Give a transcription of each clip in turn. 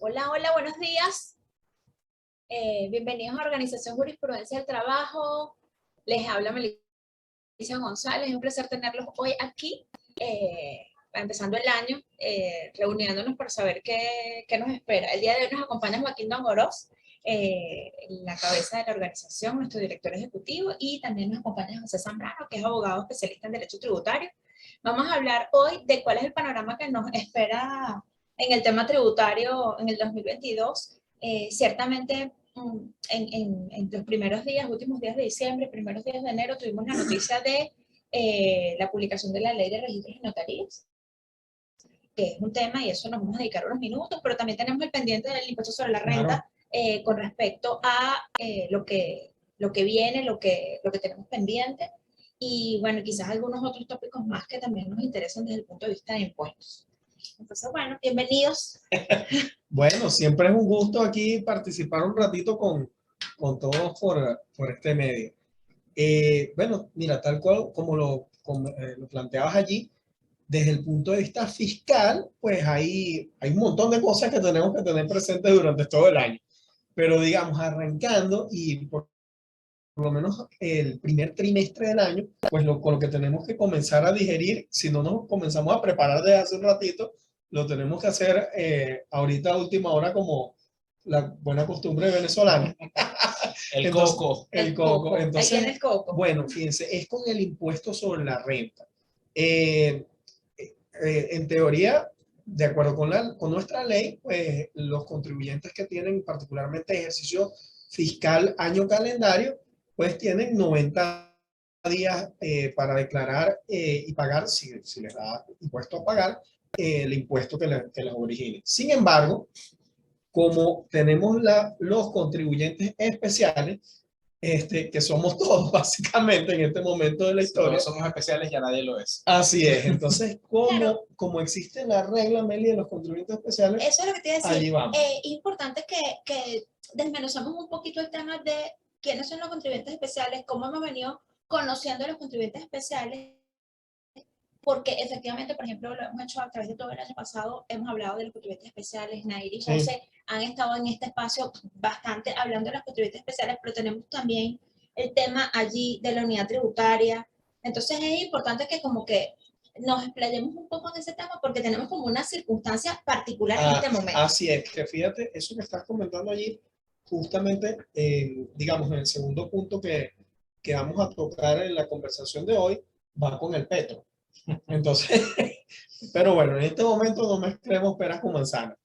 Hola, hola, buenos días. Bienvenidos a Organización Jurisprudencia del Trabajo. Les habla Melissa González. Es un placer tenerlos hoy aquí, empezando el año, reuniéndonos para saber qué nos espera. El día de hoy nos acompaña Joaquín Don Oroz, la cabeza de la organización, nuestro director ejecutivo, y también nos acompaña José Zambrano, que es abogado especialista en Derecho Tributario. Vamos a hablar hoy de cuál es el panorama que nos espera en el tema tributario en el 2022. Ciertamente, en los primeros días, últimos días de diciembre, primeros días de enero, tuvimos la noticia de la publicación de la Ley de Registros y Notarías, que es un tema, y eso nos vamos a dedicar unos minutos, pero también tenemos el pendiente del impuesto sobre la renta, con respecto a lo que viene, lo que tenemos pendiente, y bueno, quizás algunos otros tópicos más que también nos interesan desde el punto de vista de impuestos. Entonces, bueno, bienvenidos. Bueno, siempre es un gusto aquí participar un ratito con todos por este medio. Bueno, mira, tal cual como lo planteabas allí, desde el punto de vista fiscal, pues hay un montón de cosas que tenemos que tener presentes durante todo el año. Pero digamos, arrancando y por lo menos el primer trimestre del año, pues con lo que tenemos que comenzar a digerir, si no nos comenzamos a preparar desde hace un ratito, lo tenemos que hacer ahorita a última hora, como la buena costumbre venezolana. Entonces, coco. El coco. Entonces, ahí viene el coco. Bueno, fíjense, es con el impuesto sobre la renta. En teoría, de acuerdo con nuestra ley, pues los contribuyentes que tienen particularmente ejercicio fiscal año calendario, pues tienen 90 días para declarar y pagar, si les da impuesto a pagar, el impuesto que les origine. Sin embargo, como tenemos los contribuyentes especiales, que somos todos básicamente en este momento de la historia. Si no somos especiales, ya nadie lo es. Así es. Entonces, como existe la regla, Meli, de los contribuyentes especiales, eso es lo que te iba a decir. Allí vamos. Es importante que desmenuzamos un poquito el tema de quiénes son los contribuyentes especiales, cómo hemos venido conociendo a los contribuyentes especiales, porque efectivamente, por ejemplo, lo hemos hecho a través de todo el año pasado, hemos hablado de los contribuyentes especiales. Nair y José han estado en este espacio bastante hablando de los contribuyentes especiales, pero tenemos también el tema allí de la unidad tributaria. Entonces es importante que como que nos explayemos un poco en ese tema, porque tenemos como una circunstancia particular en este momento. Así es, que fíjate, eso que estás comentando allí, justamente, digamos, en el segundo punto que vamos a tocar en la conversación de hoy, va con el petro. Entonces, pero bueno, en este momento no mezclemos peras con manzanas.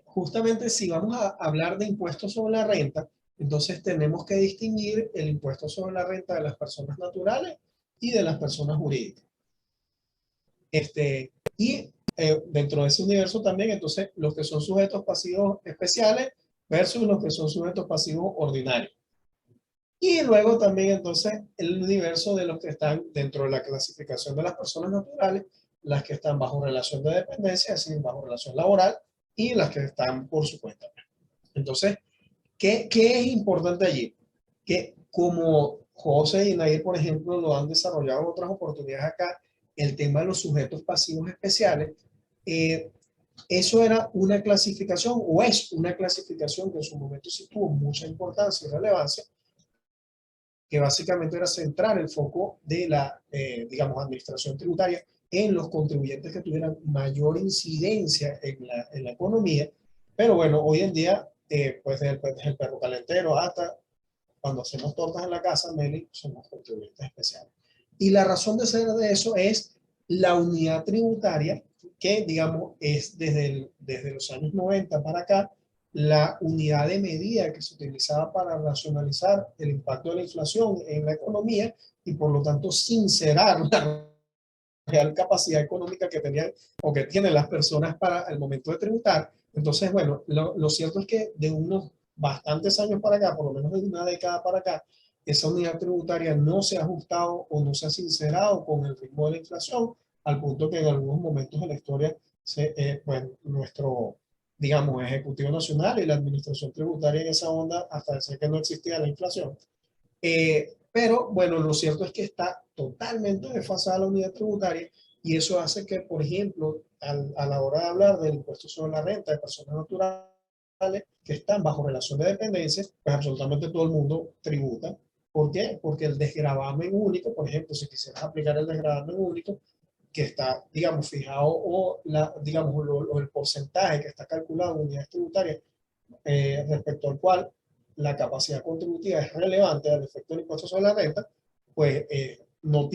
Justamente si vamos a hablar de impuestos sobre la renta, entonces tenemos que distinguir el impuesto sobre la renta de las personas naturales y de las personas jurídicas. Dentro de ese universo también, entonces, los que son sujetos pasivos especiales versus los que son sujetos pasivos ordinarios. Y luego también, entonces, el universo de los que están dentro de la clasificación de las personas naturales, las que están bajo relación de dependencia, es decir, bajo relación laboral, y las que están por su cuenta. Entonces, ¿qué es importante allí? Que como José y Nair, por ejemplo, lo han desarrollado en otras oportunidades acá, el tema de los sujetos pasivos especiales, eso era una clasificación o es una clasificación que en su momento sí tuvo mucha importancia y relevancia, que básicamente era centrar el foco de la, digamos, administración tributaria en los contribuyentes que tuvieran mayor incidencia en la economía. Pero bueno, hoy en día, pues desde el perro calentero hasta cuando hacemos tortas en la casa, Meli, somos contribuyentes especiales. Y la razón de ser de eso es la unidad tributaria, que digamos es desde los años 90 para acá, la unidad de medida que se utilizaba para racionalizar el impacto de la inflación en la economía y por lo tanto sincerar la real capacidad económica que tenían o que tienen las personas para el momento de tributar. Entonces, bueno, lo cierto es que de unos bastantes años para acá, por lo menos de una década para acá, esa unidad tributaria no se ha ajustado o no se ha sincerado con el ritmo de la inflación, al punto que en algunos momentos de la historia, pues, nuestro, digamos, Ejecutivo Nacional y la Administración Tributaria en esa onda, hasta decir que no existía la inflación. Pero bueno, lo cierto es que está totalmente desfasada la unidad tributaria y eso hace que, por ejemplo, a la hora de hablar del impuesto sobre la renta de personas naturales que están bajo relación de dependencia, pues absolutamente todo el mundo tributa. ¿Por qué? Porque el desgravamen único, por ejemplo, si quisieras aplicar el desgravamen único, que está, digamos, fijado o, digamos, el porcentaje que está calculado en unidades tributarias respecto al cual la capacidad contributiva es relevante al efecto del impuesto sobre la renta, pues no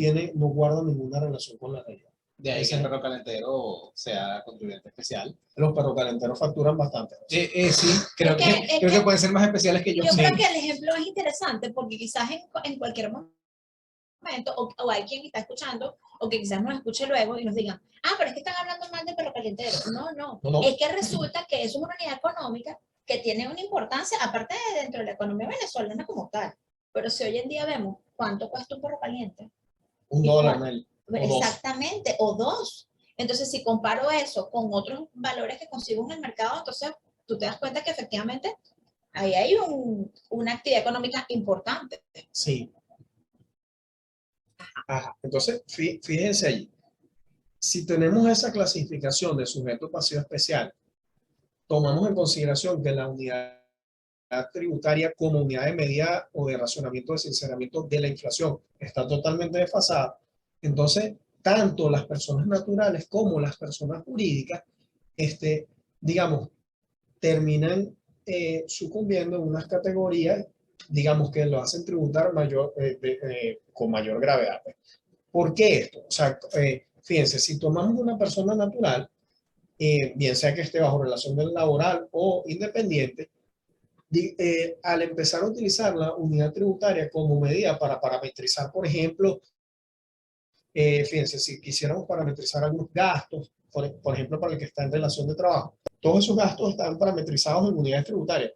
guarda ninguna relación con la realidad. De ahí que el perro calentero sea contribuyente especial. Los perrocalenteros facturan bastante. Sí, creo que pueden ser más especiales que yo. Yo creo que el ejemplo es interesante porque quizás en cualquier momento, o hay quien está escuchando, o que quizás nos escuche luego y nos digan, pero es que están hablando mal de perro calentero. No. Es que resulta que eso es una unidad económica que tiene una importancia, aparte de dentro de la economía venezolana como tal. Pero si hoy en día vemos cuánto cuesta un perro caliente. $1, Mel. Exactamente, o dos. Entonces, si comparo eso con otros valores que consigo en el mercado, entonces tú te das cuenta que efectivamente ahí hay una actividad económica importante. Sí. Ajá. Entonces, fíjense allí. Si tenemos esa clasificación de sujeto pasivo especial, tomamos en consideración que la unidad tributaria como unidad de medida o de racionamiento de sinceramiento de la inflación está totalmente desfasada, entonces tanto las personas naturales como las personas jurídicas, digamos, terminan sucumbiendo en unas categorías, digamos, que lo hacen tributar con mayor gravedad. ¿Por qué esto? O sea, fíjense, si tomamos una persona natural, bien sea que esté bajo relación laboral o independiente, al empezar a utilizar la unidad tributaria como medida para parametrizar, por ejemplo, fíjense, si quisiéramos parametrizar algunos gastos, por ejemplo, para el que está en relación de trabajo, todos esos gastos están parametrizados en unidades tributarias,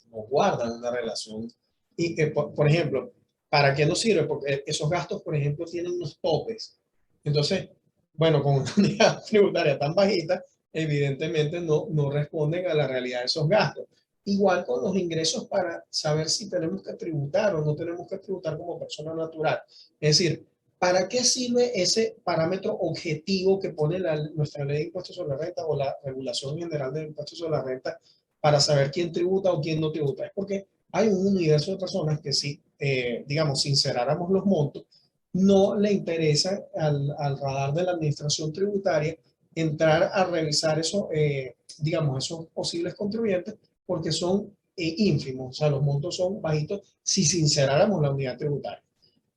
no guardan una relación. Y, por ejemplo, ¿para qué nos sirve? Porque esos gastos, por ejemplo, tienen unos topes. Entonces, bueno, con una unidad tributaria tan bajita, evidentemente no responden a la realidad de esos gastos. Igual con los ingresos para saber si tenemos que tributar o no tenemos que tributar como persona natural. Es decir, ¿para qué sirve ese parámetro objetivo que pone nuestra ley de impuestos sobre la renta o la regulación general de impuestos sobre la renta para saber quién tributa o quién no tributa? Es porque hay un universo de personas que si, digamos, sinceráramos los montos, no le interesa al radar de la administración tributaria entrar a revisar eso, digamos, esos posibles contribuyentes porque son ínfimos, o sea, los montos son bajitos si sinceráramos la unidad tributaria.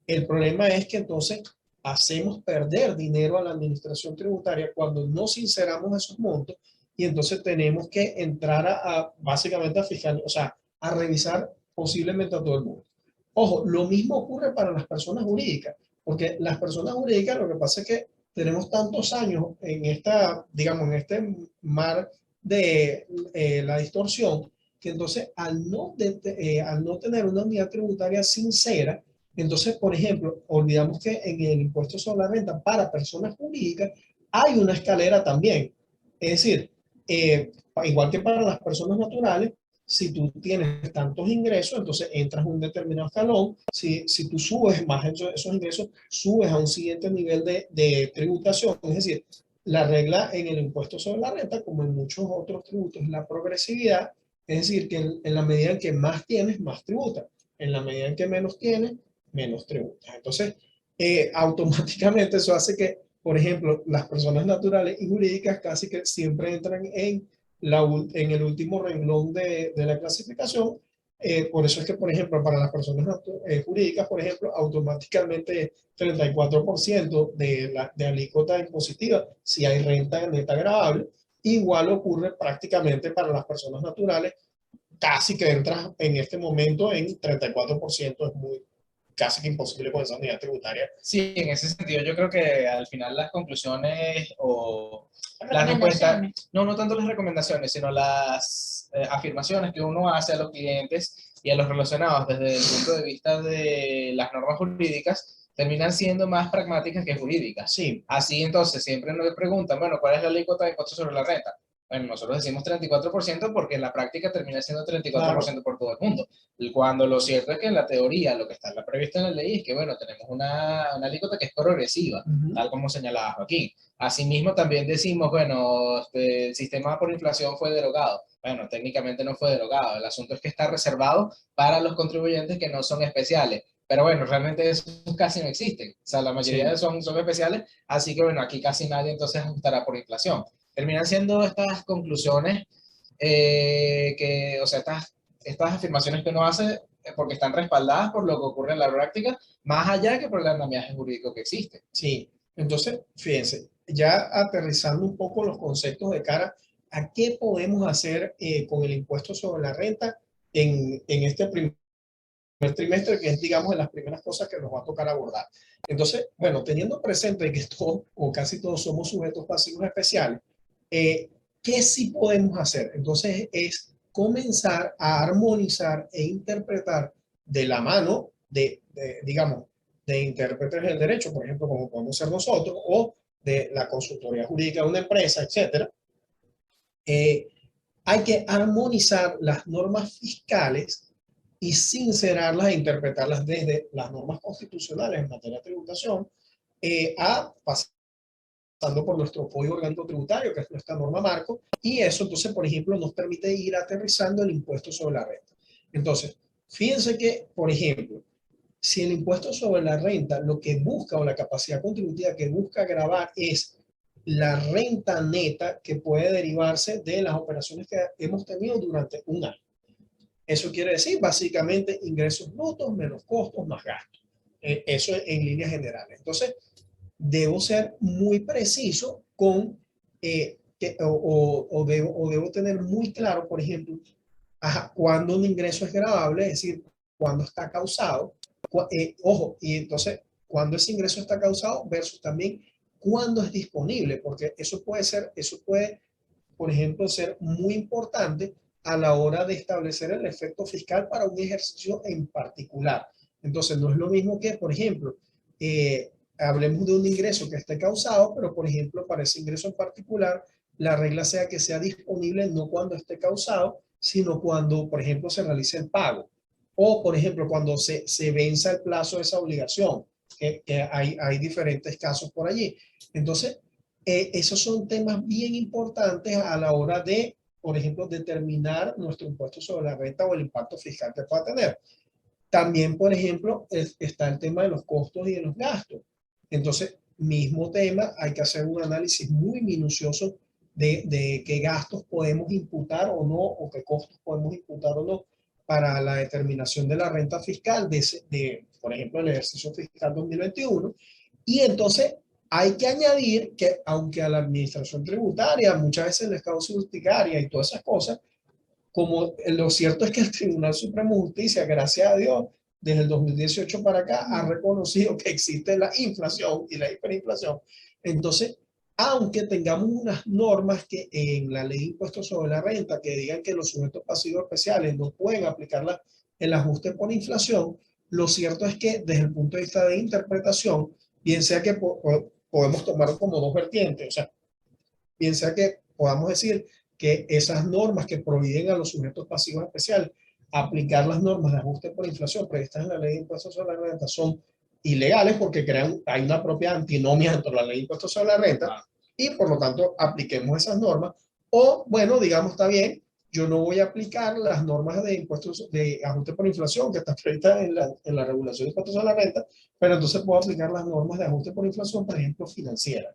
El problema es que entonces hacemos perder dinero a la administración tributaria cuando no sinceramos esos montos y entonces tenemos que entrar básicamente a fijar, o sea, a revisar posiblemente a todo el mundo. Ojo, lo mismo ocurre para las personas jurídicas, porque las personas jurídicas lo que pasa es que tenemos tantos años en esta, digamos, en este mar de la distorsión, que entonces al no tener una unidad tributaria sincera, entonces, por ejemplo, olvidamos que en el impuesto sobre la renta para personas jurídicas hay una escalera también. Es decir, igual que para las personas naturales, si tú tienes tantos ingresos, entonces entras a un determinado escalón. Si tú subes más esos ingresos, subes a un siguiente nivel de tributación. Es decir, la regla en el impuesto sobre la renta, como en muchos otros tributos, es la progresividad. Es decir, que en la medida en que más tienes, más tributas. En la medida en que menos tienes, menos tributas. Entonces, automáticamente eso hace que, por ejemplo, las personas naturales y jurídicas casi que siempre entran en el último renglón de la clasificación. Por eso es que, por ejemplo, para las personas jurídicas, por ejemplo, automáticamente 34% de alícuota impositiva si hay renta neta agravable. Igual ocurre prácticamente para las personas naturales, casi que entras en este momento en 34%, es muy casi que imposible con esa unidad tributaria. Sí, en ese sentido yo creo que al final las conclusiones o las respuestas, no tanto las recomendaciones, sino las afirmaciones que uno hace a los clientes y a los relacionados desde el punto de vista de las normas jurídicas, terminan siendo más pragmáticas que jurídicas. Sí. Así entonces siempre nos preguntan, bueno, ¿cuál es la alícuota de impuesto sobre la renta? Bueno, nosotros decimos 34% porque en la práctica termina siendo 34% por todo el mundo. Cuando lo cierto es que en la teoría lo que está previsto en la ley es que, bueno, tenemos una alícuota que es progresiva, tal como señalaba Joaquín. Asimismo, también decimos, bueno, el sistema por inflación fue derogado. Bueno, técnicamente no fue derogado. El asunto es que está reservado para los contribuyentes que no son especiales. Pero bueno, realmente esos casi no existen. O sea, la mayoría son especiales, así que bueno, aquí casi nadie entonces ajustará por inflación. Terminan siendo estas conclusiones o sea, estas afirmaciones que uno hace porque están respaldadas por lo que ocurre en la práctica, más allá que por el andamiaje jurídico que existe. Sí, entonces, fíjense, ya aterrizando un poco los conceptos de cara a qué podemos hacer con el impuesto sobre la renta en este primer trimestre, que es, digamos, de las primeras cosas que nos va a tocar abordar. Entonces, bueno, teniendo presente que todos o casi todos somos sujetos pasivos especiales, ¿qué sí podemos hacer? Entonces, es comenzar a armonizar e interpretar de la mano digamos, de intérpretes del derecho, por ejemplo, como podemos ser nosotros, o de la consultoría jurídica de una empresa, etcétera. Hay que armonizar las normas fiscales y sincerarlas e interpretarlas desde las normas constitucionales en materia de tributación pasando por nuestro Código Orgánico Tributario, que es nuestra norma marco, y eso entonces, por ejemplo, nos permite ir aterrizando el impuesto sobre la renta. Entonces, fíjense que, por ejemplo, si el impuesto sobre la renta lo que busca o la capacidad contributiva que busca grabar es la renta neta que puede derivarse de las operaciones que hemos tenido durante un año. Eso quiere decir básicamente ingresos brutos menos costos más gastos. Eso en líneas generales. Entonces, debo ser muy preciso con, debo tener muy claro, por ejemplo, cuándo un ingreso es gravable, es decir, cuándo está causado. Ojo, y entonces, cuándo ese ingreso está causado versus también cuándo es disponible, porque eso puede, por ejemplo, ser muy importante a la hora de establecer el efecto fiscal para un ejercicio en particular. Entonces, no es lo mismo que, por ejemplo, hablemos de un ingreso que esté causado, pero, por ejemplo, para ese ingreso en particular, la regla sea que sea disponible no cuando esté causado, sino cuando, por ejemplo, se realice el pago. O, por ejemplo, cuando se venza el plazo de esa obligación, que hay diferentes casos por allí. Entonces, esos son temas bien importantes a la hora de, por ejemplo, determinar nuestro impuesto sobre la renta o el impacto fiscal que pueda tener. También, por ejemplo, está el tema de los costos y de los gastos. Entonces, mismo tema, hay que hacer un análisis muy minucioso de qué gastos podemos imputar o no, o qué costos podemos imputar o no para la determinación de la renta fiscal por ejemplo, el ejercicio fiscal 2021. Y entonces hay que añadir que, aunque a la administración tributaria muchas veces les causa urticaria y todas esas cosas, como lo cierto es que el Tribunal Supremo de Justicia, gracias a Dios, desde el 2018 para acá, ha reconocido que existe la inflación y la hiperinflación. Entonces, aunque tengamos unas normas que en la ley de impuestos sobre la renta que digan que los sujetos pasivos especiales no pueden aplicar el ajuste por inflación, lo cierto es que desde el punto de vista de interpretación, bien sea que podemos tomar como dos vertientes, o sea, bien sea que podamos decir que esas normas que prohíben a los sujetos pasivos especiales aplicar las normas de ajuste por inflación previstas en la ley de impuestos sobre la renta son ilegales porque hay una propia antinomia dentro de la ley de impuestos sobre la renta y por lo tanto apliquemos esas normas. O bueno, digamos, está bien, yo no voy a aplicar las normas de impuestos de ajuste por inflación que están previstas en la regulación de impuestos sobre la renta, pero entonces puedo aplicar las normas de ajuste por inflación, por ejemplo, financieras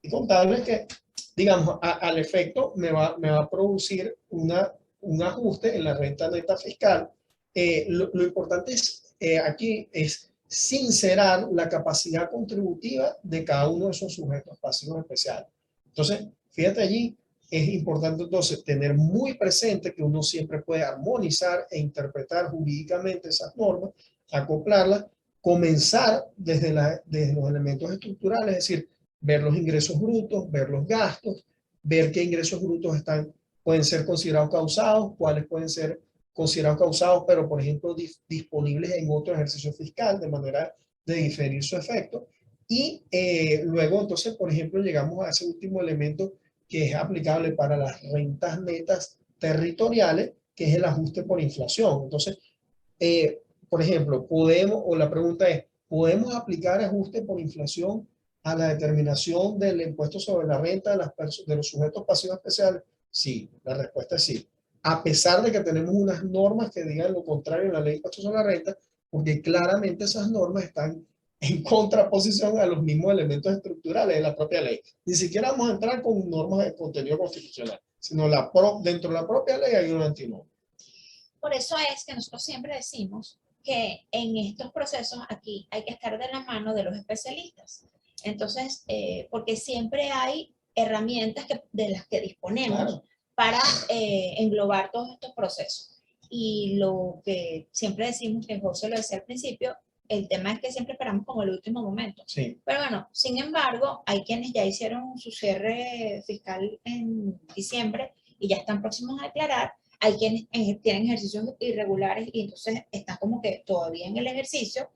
y contables que, digamos, al efecto me va a producir un ajuste en la renta neta fiscal. Lo importante es, aquí es sincerar la capacidad contributiva de cada uno de esos sujetos pasivos especiales. Entonces, fíjate allí, es importante entonces tener muy presente que uno siempre puede armonizar e interpretar jurídicamente esas normas, acoplarlas, comenzar desde los elementos estructurales, es decir, ver los ingresos brutos, ver los gastos, ver qué ingresos brutos pueden ser considerados causados, cuáles pueden ser considerados causados, pero por ejemplo disponibles en otro ejercicio fiscal de manera de diferir su efecto. Y luego entonces, por ejemplo, llegamos a ese último elemento que es aplicable para las rentas netas territoriales, que es el ajuste por inflación. Entonces, por ejemplo, la pregunta es, ¿podemos aplicar ajuste por inflación a la determinación del impuesto sobre la renta de los sujetos pasivos especiales? Sí, la respuesta es sí. A pesar de que tenemos unas normas que digan lo contrario en la ley de impuestos sobre la renta, porque claramente esas normas están en contraposición a los mismos elementos estructurales de la propia ley. Ni siquiera vamos a entrar con normas de contenido constitucional, sino dentro de la propia ley hay una antinomia. Por eso es que nosotros siempre decimos que en estos procesos aquí hay que estar de la mano de los especialistas. Entonces, porque siempre hay herramientas de las que disponemos, claro, para englobar todos estos procesos. Y lo que siempre decimos, que José lo decía al principio, el tema es que siempre esperamos como el último momento. Sí. Pero bueno, sin embargo, hay quienes ya hicieron su cierre fiscal en diciembre y ya están próximos a declarar. Hay quienes tienen ejercicios irregulares y entonces están como que todavía en el ejercicio.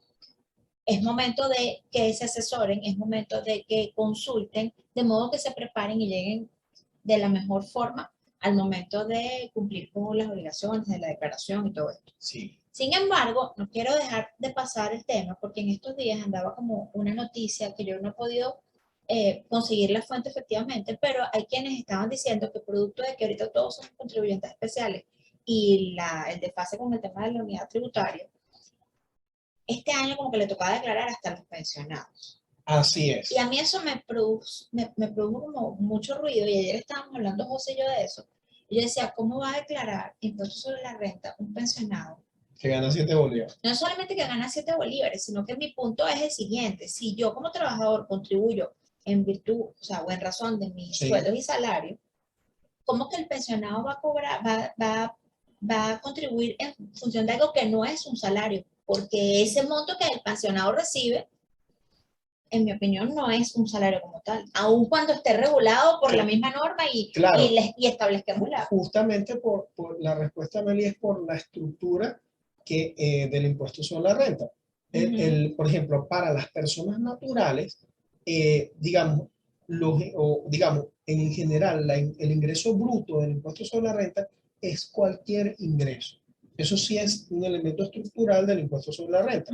Es momento de que se asesoren, es momento de que consulten, de modo que se preparen y lleguen de la mejor forma al momento de cumplir con las obligaciones de la declaración y todo esto. Sí. Sin embargo, no quiero dejar de pasar el tema porque en estos días andaba como una noticia que yo no he podido conseguir la fuente efectivamente, pero hay quienes estaban diciendo que producto de que ahorita todos somos contribuyentes especiales y el desfase con el tema de la unidad tributaria, este año como que le tocaba declarar hasta los pensionados. Así es. Y a mí eso me produjo como mucho ruido y ayer estábamos hablando José y yo de eso. Y yo decía, ¿cómo va a declarar impuestos sobre la renta un pensionado que gana 7 bolívares? No solamente que gana 7 bolívares, sino que mi punto es el siguiente. Si yo como trabajador contribuyo en virtud, o sea, o en razón de mis sueldos y salarios, ¿cómo que el pensionado va a cobrar, va a contribuir en función de algo que no es un salario? Porque ese monto que el pensionado recibe, en mi opinión, no es un salario como tal, aun cuando esté regulado por la misma norma y establezcamos la... Justamente por la respuesta, Meli, es por la estructura del impuesto sobre la renta. Por ejemplo, para las personas naturales, digamos, en general, el ingreso bruto del impuesto sobre la renta es cualquier ingreso. Eso sí es un elemento estructural del impuesto sobre la renta.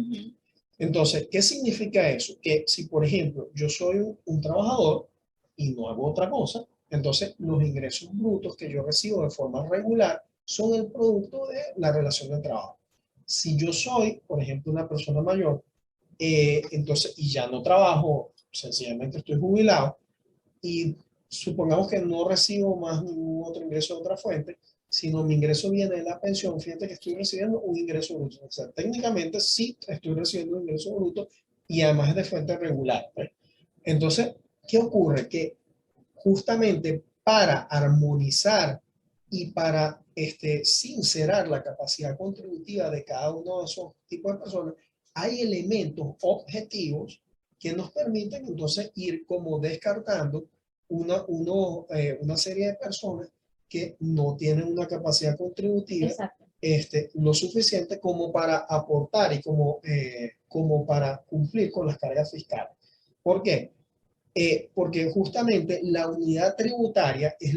Entonces, ¿qué significa eso? Que si, por ejemplo, yo soy un trabajador y no hago otra cosa, entonces los ingresos brutos que yo recibo de forma regular son el producto de la relación de trabajo. Si yo soy, por ejemplo, una persona mayor, entonces, y ya no trabajo, sencillamente estoy jubilado, y supongamos que no recibo más ningún otro ingreso de otra fuente, sino mi ingreso viene de la pensión, fíjate que estoy recibiendo un ingreso bruto. O sea, técnicamente sí estoy recibiendo un ingreso bruto y además es de fuente regular. ¿Pues? Entonces, ¿qué ocurre? Que justamente para armonizar y para sincerar la capacidad contributiva de cada uno de esos tipos de personas, hay elementos objetivos que nos permiten entonces ir como descartando una serie de personas que no tienen una capacidad contributiva Exacto. lo suficiente como para aportar y como para cumplir con las cargas fiscales. ¿Por qué? Porque justamente la unidad tributaria es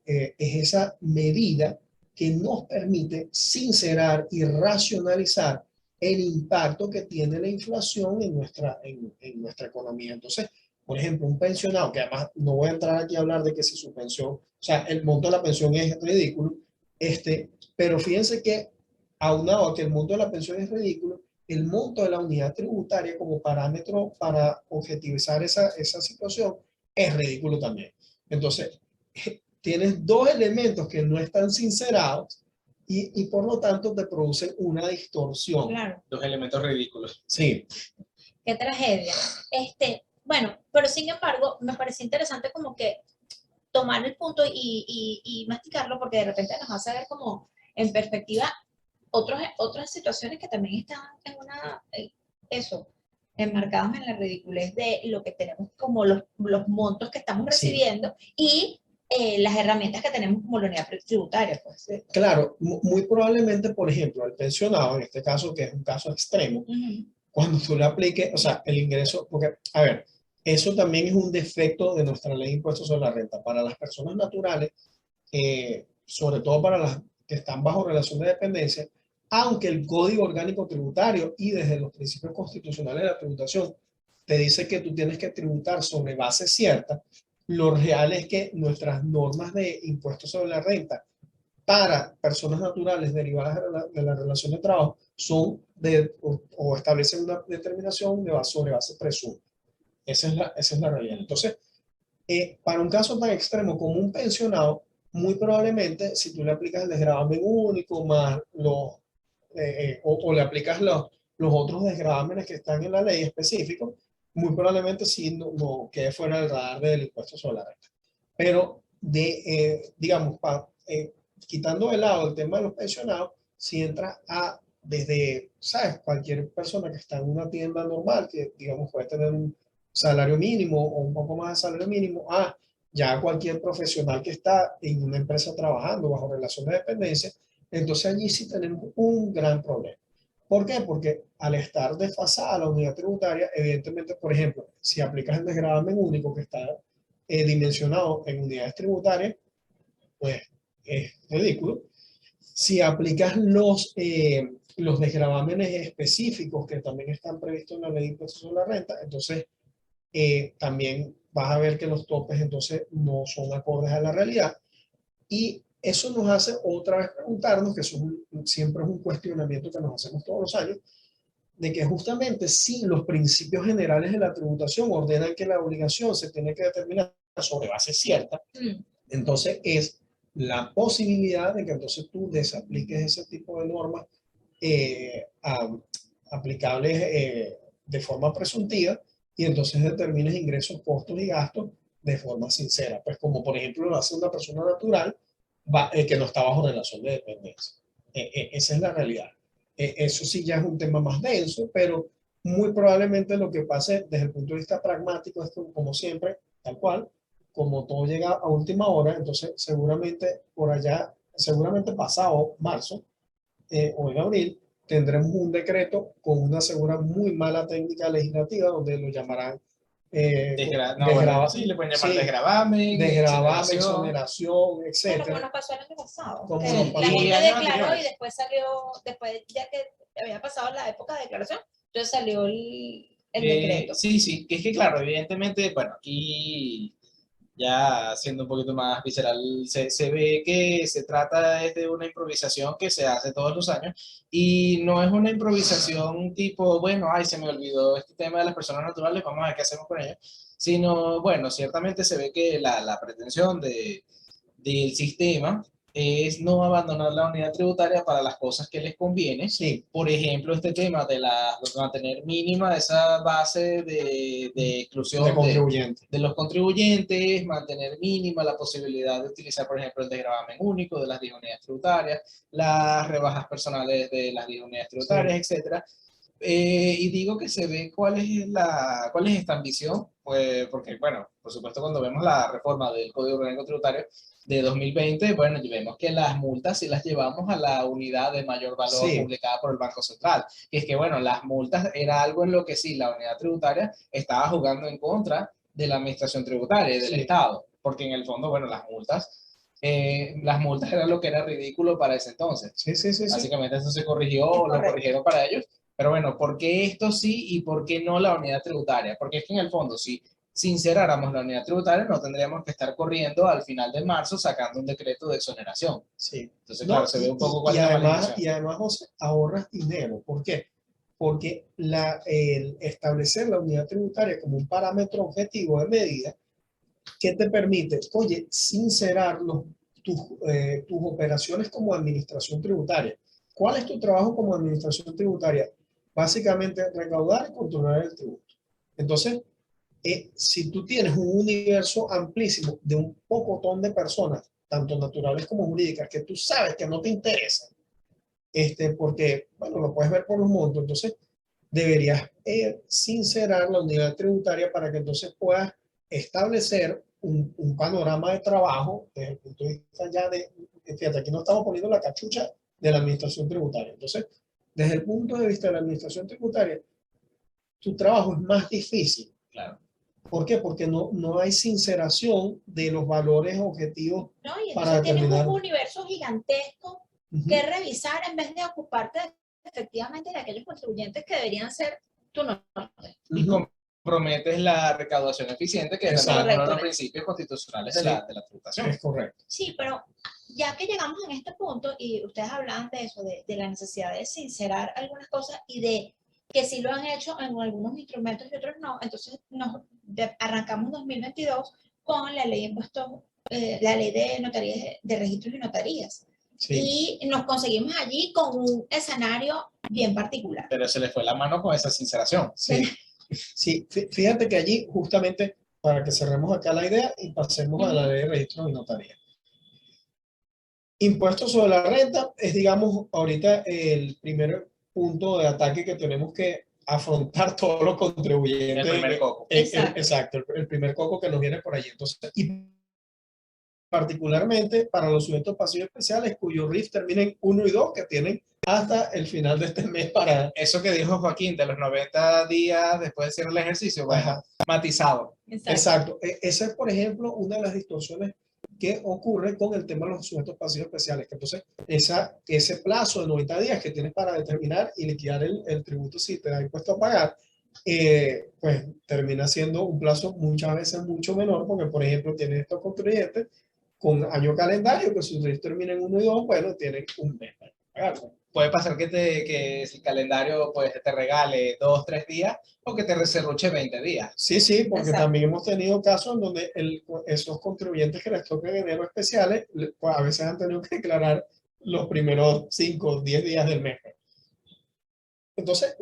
es esa medida que nos permite sincerar y racionalizar el impacto que tiene la inflación en nuestra economía. Entonces, por ejemplo, un pensionado, que además no voy a entrar aquí a hablar de que si su pensión, o sea, el monto de la pensión es ridículo, pero fíjense que aunado a que el monto de la pensión es ridículo, el monto de la unidad tributaria como parámetro para objetivizar esa situación es ridículo también. Entonces, tienes dos elementos que no están sincerados y por lo tanto te producen una distorsión. Claro. Dos elementos ridículos. Sí. Qué tragedia. Bueno, pero sin embargo, me pareció interesante como que tomar el punto y masticarlo porque de repente nos hace ver como en perspectiva otras situaciones que también están en eso, enmarcados en la ridiculez de lo que tenemos como los montos que estamos recibiendo y las herramientas que tenemos como la unidad tributaria. Pues. Claro, muy probablemente, por ejemplo, el pensionado, en este caso, que es un caso extremo, cuando tú le apliques, o sea, el ingreso, porque, a ver, eso también es un defecto de nuestra ley de impuestos sobre la renta. Para las personas naturales, sobre todo para las que están bajo relación de dependencia, aunque el Código Orgánico Tributario y desde los principios constitucionales de la tributación te dice que tú tienes que tributar sobre base cierta, lo real es que nuestras normas de impuestos sobre la renta para personas naturales derivadas de la relación de trabajo son o establecen una determinación sobre base presunta. Esa es la realidad. Entonces, para un caso tan extremo como un pensionado, muy probablemente si tú le aplicas el desgravamen único más o le aplicas los otros desgravámenes que están en la ley específicos, muy probablemente sí no quede fuera del radar del impuesto sobre la renta. Pero, digamos, quitando de lado el tema de los pensionados, si entra desde, ¿sabes? Cualquier persona que está en una tienda normal, que digamos puede tener un salario mínimo o un poco más de salario mínimo, ya cualquier profesional que está en una empresa trabajando bajo relación de dependencia, entonces allí sí tenemos un gran problema. ¿Por qué? Porque al estar desfasada la unidad tributaria, evidentemente, por ejemplo, si aplicas el desgravamen único que está dimensionado en unidades tributarias, pues es ridículo. Si aplicas los desgravámenes específicos que también están previstos en la ley de impuestos sobre la renta, entonces también vas a ver que los topes entonces no son acordes a la realidad. Y eso nos hace otra vez preguntarnos, que siempre es un cuestionamiento que nos hacemos todos los años, de que justamente si los principios generales de la tributación ordenan que la obligación se tiene que determinar sobre base cierta, entonces es la posibilidad de que entonces tú desapliques ese tipo de normas aplicables de forma presuntiva y entonces determines ingresos, costos y gastos de forma sincera. Pues como por ejemplo lo hace una persona natural que no está bajo relación de dependencia. Esa es la realidad. Eso sí ya es un tema más denso, pero muy probablemente lo que pase desde el punto de vista pragmático es que, como siempre, tal cual, como todo llega a última hora, entonces seguramente por allá, seguramente pasado marzo o en abril, tendremos un decreto con una segura muy mala técnica legislativa donde lo llamarán sí, le pueden llamar desgravamen, exoneración, etc. Como nos pasó el año pasado. Como La nos pasó gente años declaró anteriores. y después salió, ya que había pasado la época de declaración, entonces salió el decreto. Sí, que es que claro, evidentemente, bueno, aquí ya siendo un poquito más visceral, se ve que se trata de una improvisación que se hace todos los años y no es una improvisación tipo, bueno, ay, se me olvidó este tema de las personas naturales, vamos a ver qué hacemos con ellas, sino, bueno, ciertamente se ve que la pretensión del sistema es no abandonar la unidad tributaria para las cosas que les conviene. Sí. Por ejemplo, este tema de mantener mínima esa base de exclusión de los contribuyentes, mantener mínima la posibilidad de utilizar, por ejemplo, el desgravamen único de las 10 unidades tributarias, las rebajas personales de las 10 unidades tributarias, etcétera. Y digo que se ve cuál es esta ambición, pues porque, bueno, por supuesto cuando vemos la reforma del Código Orgánico Tributario de 2020, bueno, y vemos que las multas sí las llevamos a la unidad de mayor valor Sí, publicada por el Banco Central. Y es que, bueno, las multas era algo en lo que sí, la unidad tributaria estaba jugando en contra de la administración tributaria y del sí, Estado, porque en el fondo, bueno, las multas eran lo que era ridículo para ese entonces. sí, sí, sí, sí. Básicamente eso se corrigió, Es lo correcto. corrigieron para ellos. Pero bueno, ¿por qué esto sí y por qué no la unidad tributaria? Porque es que en el fondo, si sinceráramos la unidad tributaria, no tendríamos que estar corriendo al final de marzo sacando un decreto de exoneración. Sí. Entonces, No, claro, se ve un poco cuál es la mala y además, José, ahorras dinero. ¿Por qué? Porque el establecer la unidad tributaria como un parámetro objetivo de medida que te permite, oye, sincerar tus operaciones como administración tributaria. ¿Cuál es tu trabajo como administración tributaria? Básicamente, recaudar y controlar el tributo. Entonces, si tú tienes un universo amplísimo de un pocotón de personas, tanto naturales como jurídicas, que tú sabes que no te interesan, porque, bueno, lo puedes ver por los montos, entonces deberías sincerar la unidad tributaria para que entonces puedas establecer un panorama de trabajo desde el punto de vista ya fíjate, aquí no estamos poniendo la cachucha de la administración tributaria. Entonces, desde el punto de vista de la administración tributaria, tu trabajo es más difícil. Claro. ¿Por qué? Porque no hay sinceración de los valores objetivos ¿No? Y para entonces tienes determinar. un universo gigantesco que revisar en vez de ocuparte efectivamente de aquellos contribuyentes que deberían ser tu norte. Y comprometes la recaudación eficiente, que es uno de los principios constitucionales de la tributación. Es correcto. Sí, pero ya que llegamos en este punto y ustedes hablaban de eso, de la necesidad de sincerar algunas cosas y de que sí lo han hecho en algunos instrumentos y otros no, entonces arrancamos 2022 con la ley de impuestos, la ley de notarías, de registros y notarías. Sí. Y nos conseguimos allí con un escenario bien particular. Pero se le fue la mano con esa sinceración. Sí, sí, fíjate que allí justamente, para que cerremos acá la idea y pasemos a la ley de registros y notarías. Impuestos sobre la renta es, digamos, ahorita el primer punto de ataque que tenemos que afrontar todos los contribuyentes. El primer coco. Exacto, el primer coco que nos viene por allí. Entonces, y particularmente para los sujetos pasivos especiales cuyo RIF termina en 1 y 2, que tienen hasta el final de este mes para... Eso que dijo Joaquín, de los 90 días después de hacer el ejercicio, bueno, matizado. Exacto. Esa es, por ejemplo, una de las distorsiones que ocurre con el tema de los sujetos pasivos especiales. Que entonces, ese plazo de 90 días que tienes para determinar y liquidar el tributo si te da impuesto a pagar, pues termina siendo un plazo muchas veces mucho menor, porque, por ejemplo, tienes estos contribuyentes con año calendario que su RIF termina en 1 y 2, bueno, tienen un mes para pagar. Puede pasar que el calendario pues, te regale 2, 3 días o que te reserruche 20 días. Sí, sí, porque Exacto. también hemos tenido casos en donde esos contribuyentes que les toca enero especiales, pues a veces han tenido que declarar los primeros 5 o 10 días del mes. Entonces,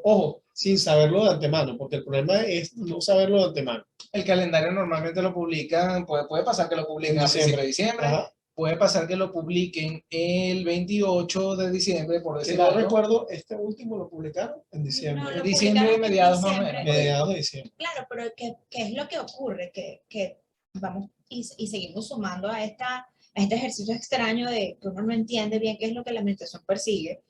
ojo, sin saberlo de antemano, porque el problema es no saberlo de antemano. El calendario normalmente lo publican, puede pasar que lo publiquen a principios de diciembre. Ajá. Puede pasar que lo publiquen el 28 de diciembre, por decir algo. No recuerdo, este último lo publicaron en diciembre. No, en diciembre y mediados más o menos. Mediados de diciembre. Claro, pero ¿qué es lo que ocurre? Que vamos y seguimos sumando a este ejercicio extraño de que uno no entiende bien qué es lo que la administración persigue.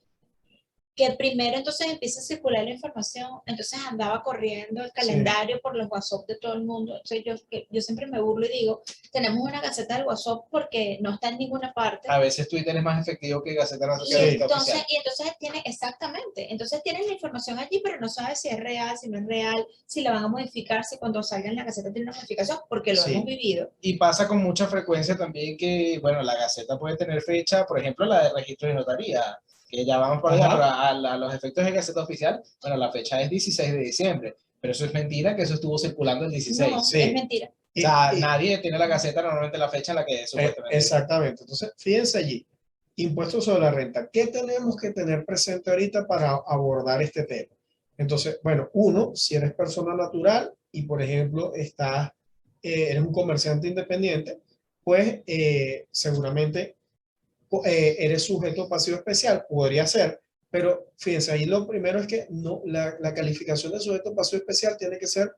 Que primero entonces empieza a circular la información, entonces andaba corriendo el calendario por los WhatsApp de todo el mundo. Entonces yo siempre me burlo y digo, tenemos una gaceta del WhatsApp porque no está en ninguna parte. A veces Twitter es más efectivo que Gaceta Nacional. Y entonces tiene, exactamente, entonces tienes la información allí, pero no sabes si es real, si no es real, si la van a modificar, si cuando salga en la Gaceta tiene una modificación, porque lo hemos vivido. Y pasa con mucha frecuencia también que, bueno, la Gaceta puede tener fecha, por ejemplo, la de registro de notaría, que ya vamos por allá, pero a los efectos de Gaceta Oficial, bueno, la fecha es 16 de diciembre, pero eso es mentira que eso estuvo circulando el 16. No, es mentira. O sea, nadie tiene la Gaceta normalmente la fecha en la que supuestamente. Exactamente. Entonces, fíjense allí, impuestos sobre la renta. ¿Qué tenemos que tener presente ahorita para abordar este tema? Entonces, bueno, uno, si eres persona natural y, por ejemplo, eres un comerciante independiente, pues seguramente eres sujeto pasivo especial, podría ser, Pero fíjense, ahí lo primero es que no, la calificación de sujeto pasivo especial tiene que ser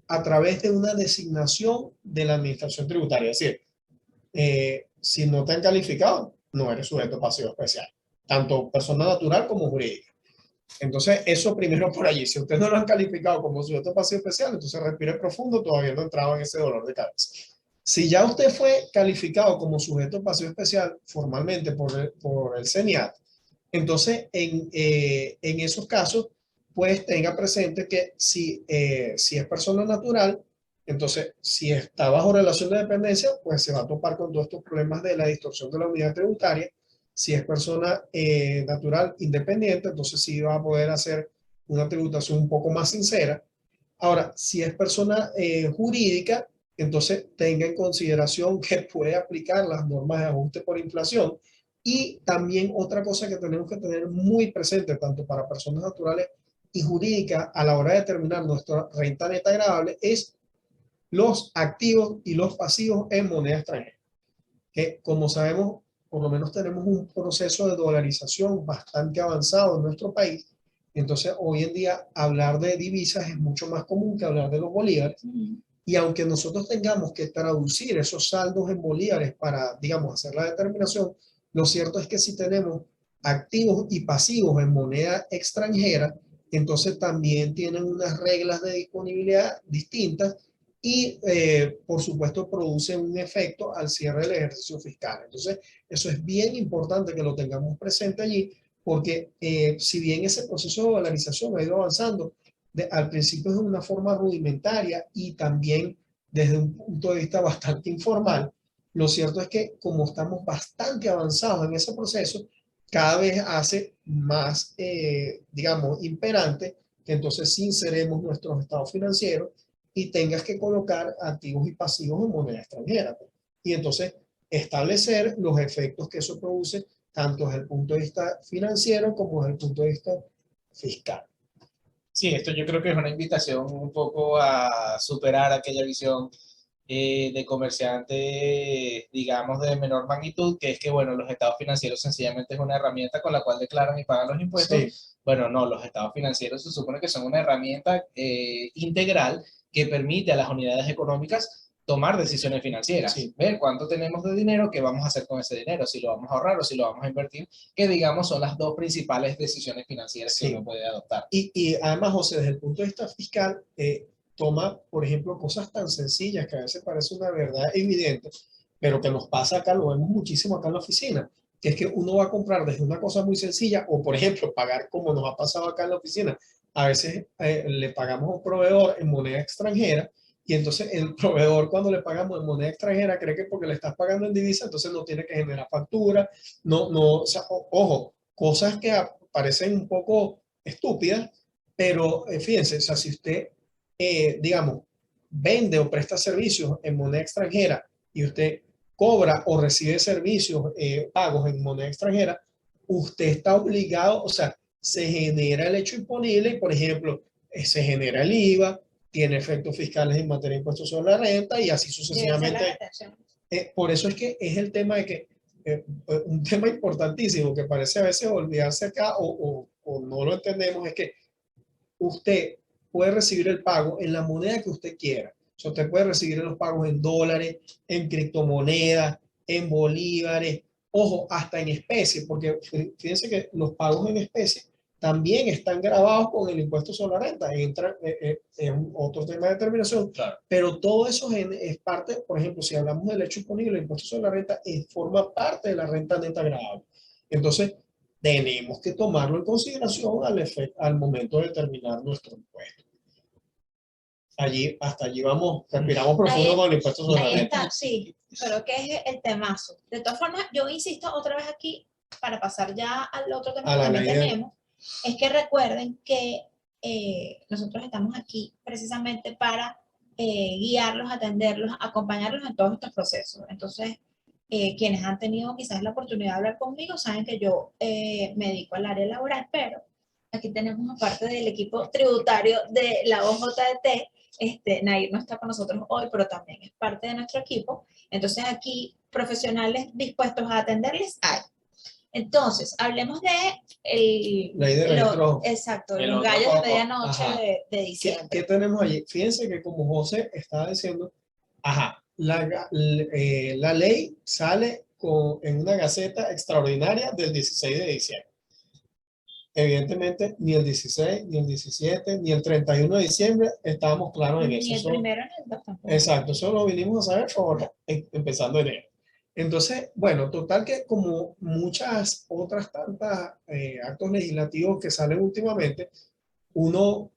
a través de una designación de la administración tributaria. Es decir, si no te han calificado, no eres sujeto pasivo especial, tanto persona natural como jurídica. Entonces, eso primero por allí. Si ustedes no lo han calificado como sujeto pasivo especial, entonces respire profundo, todavía no entraba en ese dolor de cabeza. Si ya usted fue calificado como sujeto pasivo especial formalmente por el CENIAT, entonces en esos casos, pues tenga presente que si es persona natural, entonces si está bajo relación de dependencia, pues se va a topar con todos estos problemas de la distorsión de la unidad tributaria. Si es persona natural independiente, entonces sí va a poder hacer una tributación un poco más sincera. Ahora, si es persona jurídica, entonces tenga en consideración que puede aplicar las normas de ajuste por inflación. Y también otra cosa que tenemos que tener muy presente, tanto para personas naturales y jurídicas, a la hora de determinar nuestra renta neta agradable, es los activos y los pasivos en moneda extranjera. Que como sabemos, por lo menos tenemos un proceso de dolarización bastante avanzado en nuestro país. Entonces, hoy en día, hablar de divisas es mucho más común que hablar de los bolívares. Y aunque nosotros tengamos que traducir esos saldos en bolívares para, digamos, hacer la determinación, lo cierto es que si tenemos activos y pasivos en moneda extranjera, entonces también tienen unas reglas de disponibilidad distintas y, por supuesto, producen un efecto al cierre del ejercicio fiscal. Entonces, eso es bien importante que lo tengamos presente allí, porque si bien ese proceso de dolarización ha ido avanzando, al principio es de una forma rudimentaria y también desde un punto de vista bastante informal, lo cierto es que como estamos bastante avanzados en ese proceso, cada vez hace más, digamos, imperante que entonces sinceremos nuestros estados financieros y tengas que colocar activos y pasivos en moneda extranjera. Y entonces establecer los efectos que eso produce, tanto desde el punto de vista financiero como desde el punto de vista fiscal. Sí, esto yo creo que es una invitación un poco a superar aquella visión de comerciantes, digamos, de menor magnitud, que es que, bueno, los estados financieros sencillamente es una herramienta con la cual declaran y pagan los impuestos. Sí. Bueno, no, los estados financieros se supone que son una herramienta integral que permite a las unidades económicas tomar decisiones financieras, Sí. ver cuánto tenemos de dinero, qué vamos a hacer con ese dinero, si lo vamos a ahorrar o si lo vamos a invertir, que digamos son las dos principales decisiones financieras que Sí. uno puede adoptar. Y además, José, desde el punto de vista fiscal, toma, por ejemplo, cosas tan sencillas que a veces parece una verdad evidente, pero que nos pasa acá, lo vemos muchísimo acá en la oficina, que es que uno va a comprar desde una cosa muy sencilla, o por ejemplo, pagar como nos ha pasado acá en la oficina. A veces le pagamos a un proveedor en moneda extranjera, y entonces el proveedor, cuando le pagamos en moneda extranjera, cree que porque le estás pagando en divisa, entonces no tiene que generar factura. No, o sea, ojo, cosas que parecen un poco estúpidas, pero fíjense, o sea, si usted, digamos, vende o presta servicios en moneda extranjera y usted cobra o recibe servicios pagos en moneda extranjera, usted está obligado, o sea, se genera el hecho imponible y, por ejemplo, se genera el IVA, tiene efectos fiscales en materia de impuestos sobre la renta y así sucesivamente. Por eso es que es el tema de que, un tema importantísimo que parece a veces olvidarse acá o no lo entendemos, es que usted puede recibir el pago en la moneda que usted quiera. O sea, usted puede recibir los pagos en dólares, en criptomonedas, en bolívares, ojo, hasta en especie, porque fíjense que los pagos en especie también están grabados con el impuesto sobre la renta. Entra en otro tema de determinación, Claro. pero todo eso es parte, por ejemplo, si hablamos del hecho imponible, el impuesto sobre la renta forma parte de la renta neta agravable. Entonces, tenemos que tomarlo en consideración al momento de determinar nuestro impuesto. Hasta allí vamos, respiramos profundo con el impuesto sobre la Ahí renta. está, sí, pero que es el temazo. De todas formas, yo insisto otra vez aquí, para pasar ya al otro tema que también tenemos, es que recuerden que nosotros estamos aquí precisamente para guiarlos, atenderlos, acompañarlos en todos estos procesos. Entonces, quienes han tenido quizás la oportunidad de hablar conmigo saben que yo me dedico al área laboral, pero aquí tenemos aparte del equipo tributario de la OJT, Nair no está con nosotros hoy, pero también es parte de nuestro equipo. Entonces aquí profesionales dispuestos a atenderles hay. Entonces, hablemos de Ley de registro. exacto, El los otro gallos de poco. medianoche Ajá. de ¿Qué diciembre. tenemos allí? Fíjense que como José estaba diciendo, ajá, la ley sale en una gaceta extraordinaria del 16 de diciembre. Evidentemente, ni el 16, ni el 17, ni el 31 de diciembre estábamos claros en eso. Ni el Eso- primero ni el dos tampoco. exacto, eso lo vinimos a saber ahora, empezando enero. Entonces, bueno, total que como muchas otras tantas actos legislativos que salen últimamente, uno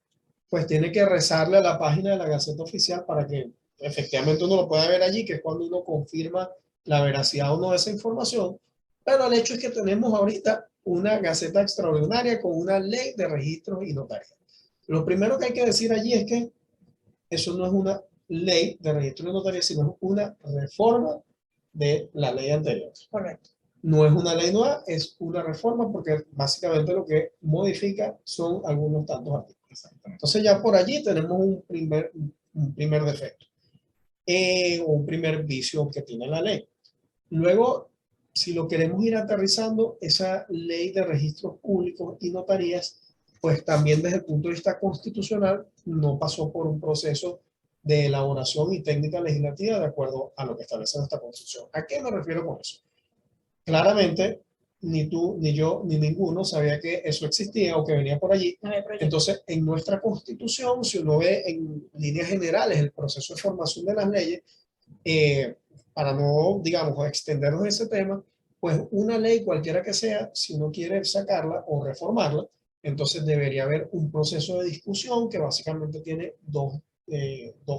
pues tiene que rezarle a la página de la Gaceta Oficial para que efectivamente uno lo pueda ver allí, que es cuando uno confirma la veracidad o no de esa información. Pero el hecho es que tenemos ahorita una Gaceta extraordinaria con una ley de registros y notarías. Lo primero que hay que decir allí es que eso no es una ley de registros y notarías, sino una reforma de la ley anterior. Correcto. No es una ley nueva, es una reforma porque básicamente lo que modifica son algunos tantos artículos. Exactamente. Entonces ya por allí tenemos un primer defecto o un primer vicio que tiene la ley. Luego, si lo queremos ir aterrizando, esa ley de registros públicos y notarías, pues también desde el punto de vista constitucional no pasó por un proceso de elaboración y técnica legislativa de acuerdo a lo que establece nuestra Constitución. ¿A qué me refiero con eso? Claramente, ni tú, ni yo, ni ninguno sabía que eso existía o que venía por allí. No había proyecto. Entonces, en nuestra Constitución, si uno ve en líneas generales el proceso de formación de las leyes, para no, digamos, extendernos ese tema, pues una ley, cualquiera que sea, si uno quiere sacarla o reformarla, entonces debería haber un proceso de discusión que básicamente tiene dos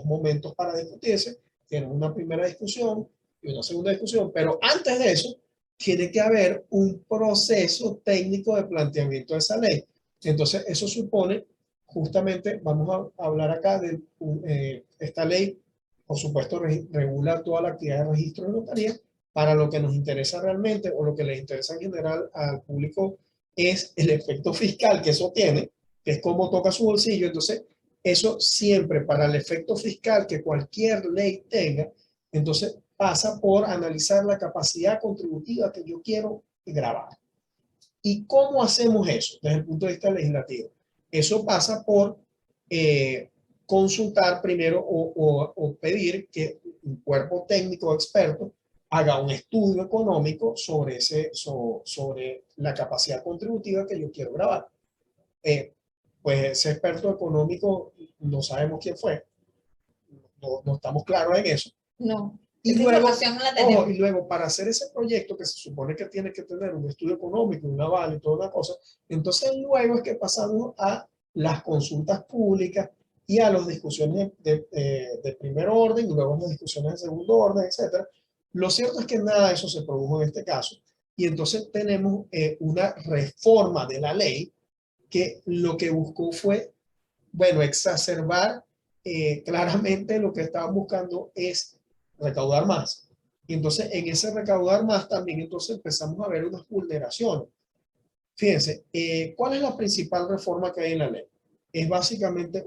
momentos para discutirse. Tiene una primera discusión y una segunda discusión, pero antes de eso, tiene que haber un proceso técnico de planteamiento de esa ley. Entonces, eso supone, justamente, vamos a hablar acá de esta ley, por supuesto, regula toda la actividad de registro de notaría. Para lo que nos interesa realmente o lo que les interesa en general al público es el efecto fiscal que eso tiene, que es cómo toca su bolsillo. Entonces, eso siempre para el efecto fiscal que cualquier ley tenga, entonces pasa por analizar la capacidad contributiva que yo quiero grabar. ¿Y cómo hacemos eso desde el punto de vista legislativo? Eso pasa por consultar primero o pedir que un cuerpo técnico experto haga un estudio económico sobre la capacidad contributiva que yo quiero grabar. Pues ese experto económico no sabemos quién fue, no estamos claros en eso. No. Y Esa luego, información no la tenemos. y luego, para hacer ese proyecto que se supone que tiene que tener un estudio económico, un aval y toda una cosa, entonces luego es que pasamos a las consultas públicas y a las discusiones de primer orden y luego las discusiones de segundo orden, etc. Lo cierto es que nada de eso se produjo en este caso. Y entonces tenemos una reforma de la ley que lo que buscó fue, bueno, exacerbar claramente lo que estaban buscando es recaudar más. Y entonces en ese recaudar más también entonces empezamos a ver unas vulneraciones. Fíjense, ¿cuál es la principal reforma que hay en la ley? Es básicamente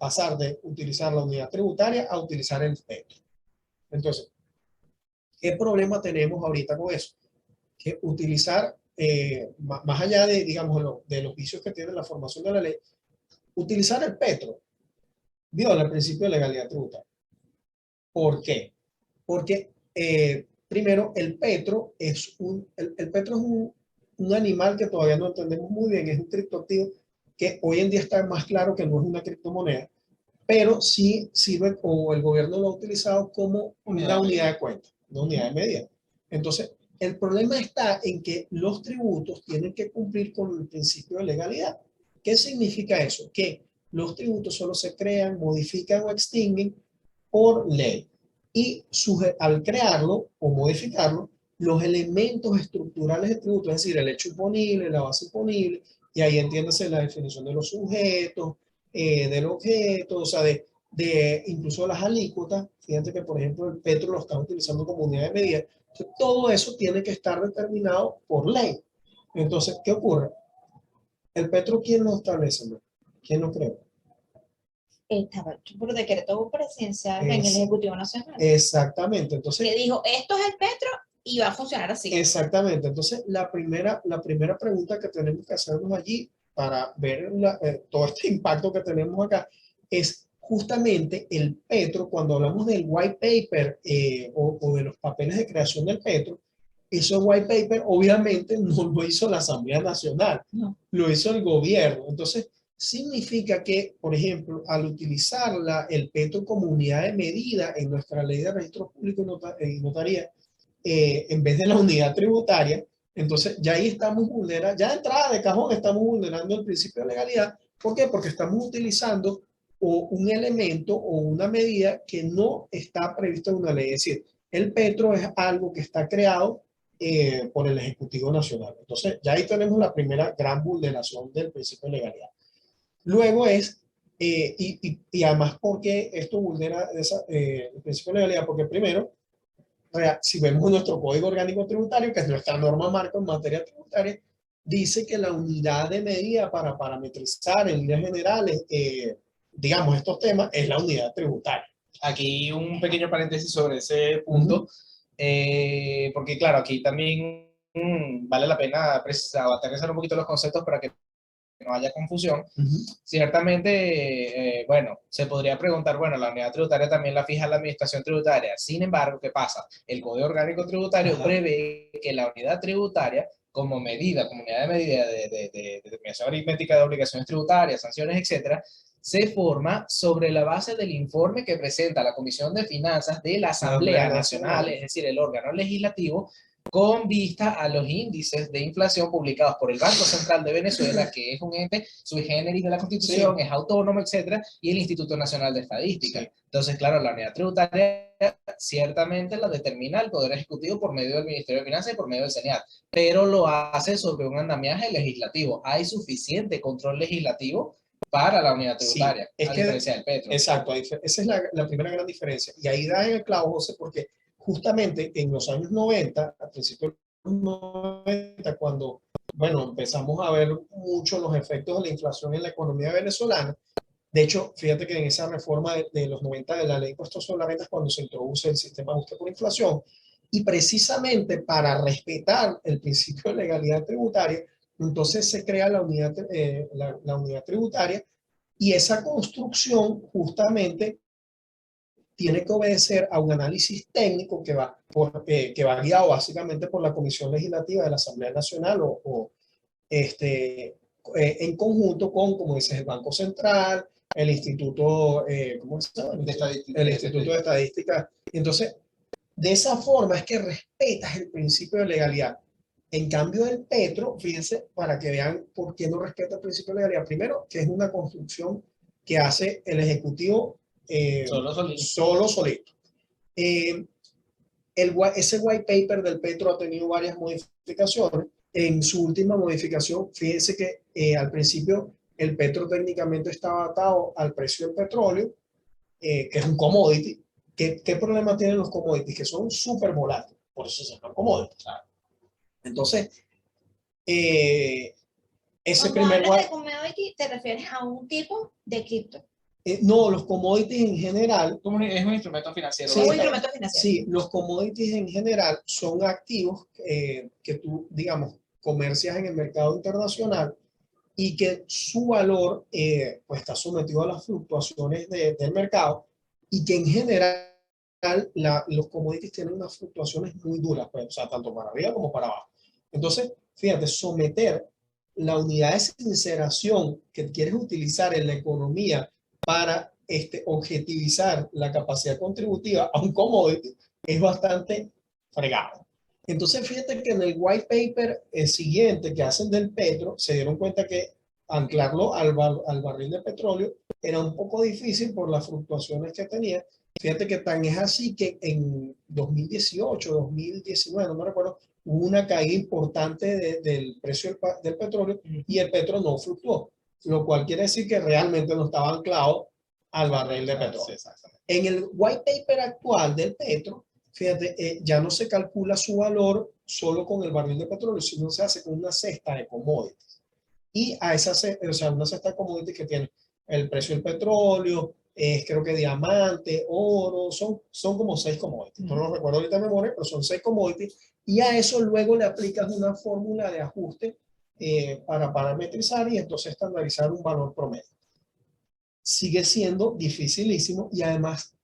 pasar de utilizar la unidad tributaria a utilizar el petro. Entonces, ¿qué problema tenemos ahorita con eso? Que utilizar, más allá de, digamos, de los vicios que tiene la formación de la ley, utilizar el petro viola el principio de legalidad tributaria. ¿Por qué? Porque primero el petro el petro es un animal que todavía no entendemos muy bien, es un criptoactivo que hoy en día está más claro que no es una criptomoneda, pero sí sirve o el gobierno lo ha utilizado como una unidad de cuenta, una unidad de medida. Entonces, el problema está en que los tributos tienen que cumplir con el principio de legalidad. ¿Qué significa eso? Que los tributos solo se crean, modifican o extinguen por ley. Y al crearlo o modificarlo, los elementos estructurales del tributo, es decir, el hecho imponible, la base imponible, y ahí entiéndase la definición de los sujetos, del objeto, o sea, incluso las alícuotas. Fíjate que, por ejemplo, el petro lo están utilizando como unidad de medida. Entonces, todo eso tiene que estar determinado por ley. Entonces, ¿qué ocurre? ¿El petro quién lo establece? ¿Quién lo creó? Estaba hecho por decreto presidencial en el Ejecutivo Nacional. Exactamente. Entonces, Que dijo, esto es el petro y va a funcionar así. Exactamente. Entonces, la primera pregunta que tenemos que hacernos allí para ver todo este impacto que tenemos acá es justamente el Petro. Cuando hablamos del white paper o de los papeles de creación del Petro, eso white paper obviamente no lo hizo la Asamblea Nacional, No. lo hizo el gobierno. Entonces, significa que, por ejemplo, al utilizar el Petro como unidad de medida en nuestra ley de registro público y notaría, en vez de la unidad tributaria, entonces ya ahí estamos vulnerando, ya de entrada de cajón estamos vulnerando el principio de legalidad. ¿Por qué? Porque estamos utilizando un elemento o una medida que no está previsto en una ley. Es decir, el Petro es algo que está creado por el Ejecutivo Nacional. Entonces ya ahí tenemos la primera gran vulneración del principio de legalidad. Luego es, y además, ¿por qué esto vulnera el principio de legalidad? Porque primero, si vemos nuestro Código Orgánico Tributario, que es nuestra norma marco en materia tributaria, dice que la unidad de medida para parametrizar en líneas generales, digamos, estos temas, es la unidad tributaria. Aquí un pequeño paréntesis sobre ese punto, porque claro, aquí también vale la pena precisar o aterrizar un poquito los conceptos para que no haya confusión. Ciertamente, bueno, se podría preguntar, bueno, la unidad tributaria también la fija la administración tributaria. Sin embargo, ¿qué pasa? El Código Orgánico Tributario prevé que la unidad tributaria, como medida, como unidad de medida de determinación aritmética de obligaciones tributarias, sanciones, etcétera, se forma sobre la base del informe que presenta la Comisión de Finanzas de la Asamblea Nacional, es decir, el órgano legislativo, con vista a los índices de inflación publicados por el Banco Central de Venezuela, que es un ente sui generis de la Constitución, es autónomo, etcétera, y el Instituto Nacional de Estadística. Entonces, claro, la unidad tributaria ciertamente la determina el Poder Ejecutivo por medio del Ministerio de Finanzas y por medio del CENIAT, pero lo hace sobre un andamiaje legislativo. Hay suficiente control legislativo para la unidad tributaria, es a que, diferencia del Petro. Exacto, esa es la primera gran diferencia. Y ahí da en el clavo, José, porque justamente en los años 90, a principios de los 90, cuando, bueno, empezamos a ver mucho los efectos de la inflación en la economía venezolana. De hecho, fíjate que en esa reforma de los 90 de la ley de impuestos sobre la renta es cuando se introduce el sistema de ajuste por inflación. Y precisamente para respetar el principio de legalidad tributaria, entonces se crea la unidad tributaria, y esa construcción justamente tiene que obedecer a un análisis técnico que va guiado básicamente por la Comisión Legislativa de la Asamblea Nacional en conjunto con, como dices, el Banco Central, el Instituto, ¿cómo se llama? El Instituto de Estadística. Entonces, de esa forma es que respetas el principio de legalidad. En cambio del Petro, fíjense, para que vean por qué no respeta el principio de legalidad. Primero, que es una construcción que hace el Ejecutivo solo solito. Ese white paper del Petro ha tenido varias modificaciones. En su última modificación, fíjense que al principio el Petro técnicamente estaba atado al precio del petróleo, que es un commodity. ¿Qué problema tienen los commodities? Que son súper volátiles, por eso se llaman commodities. Entonces, ese Cuando primer... hablas de commodity, te refieres a un tipo de cripto. No, los commodities en general... Es un instrumento financiero. Sí, un instrumento financiero. Sí, los commodities en general son activos que tú, digamos, comercias en el mercado internacional y que su valor pues está sometido a las fluctuaciones del mercado, y que en general los commodities tienen unas fluctuaciones muy duras, pues, o sea, tanto para arriba como para abajo. Entonces, fíjate, someter la unidad de sinceración que quieres utilizar en la economía para objetivizar la capacidad contributiva a un commodity es bastante fregado. Entonces, fíjate que en el white paper siguiente que hacen del Petro, se dieron cuenta que anclarlo al barril de petróleo era un poco difícil por las fluctuaciones que tenía. Fíjate que tan es así que en 2018, 2019, no me recuerdo, hubo una caída importante del precio del petróleo y el petróleo no fluctuó, lo cual quiere decir que realmente no estaba anclado al barril de petróleo. En el white paper actual del Petro, fíjate, ya no se calcula su valor solo con el barril de petróleo, sino se hace con una cesta de commodities. Y a esa, o sea, una cesta de commodities que tiene el precio del petróleo, creo que diamante, oro, son como 6 commodities. No lo recuerdo ahorita de memoria, pero son 6 commodities. Y a eso luego le aplicas una fórmula de ajuste para parametrizar y entonces estandarizar un valor promedio. Sigue siendo dificilísimo y además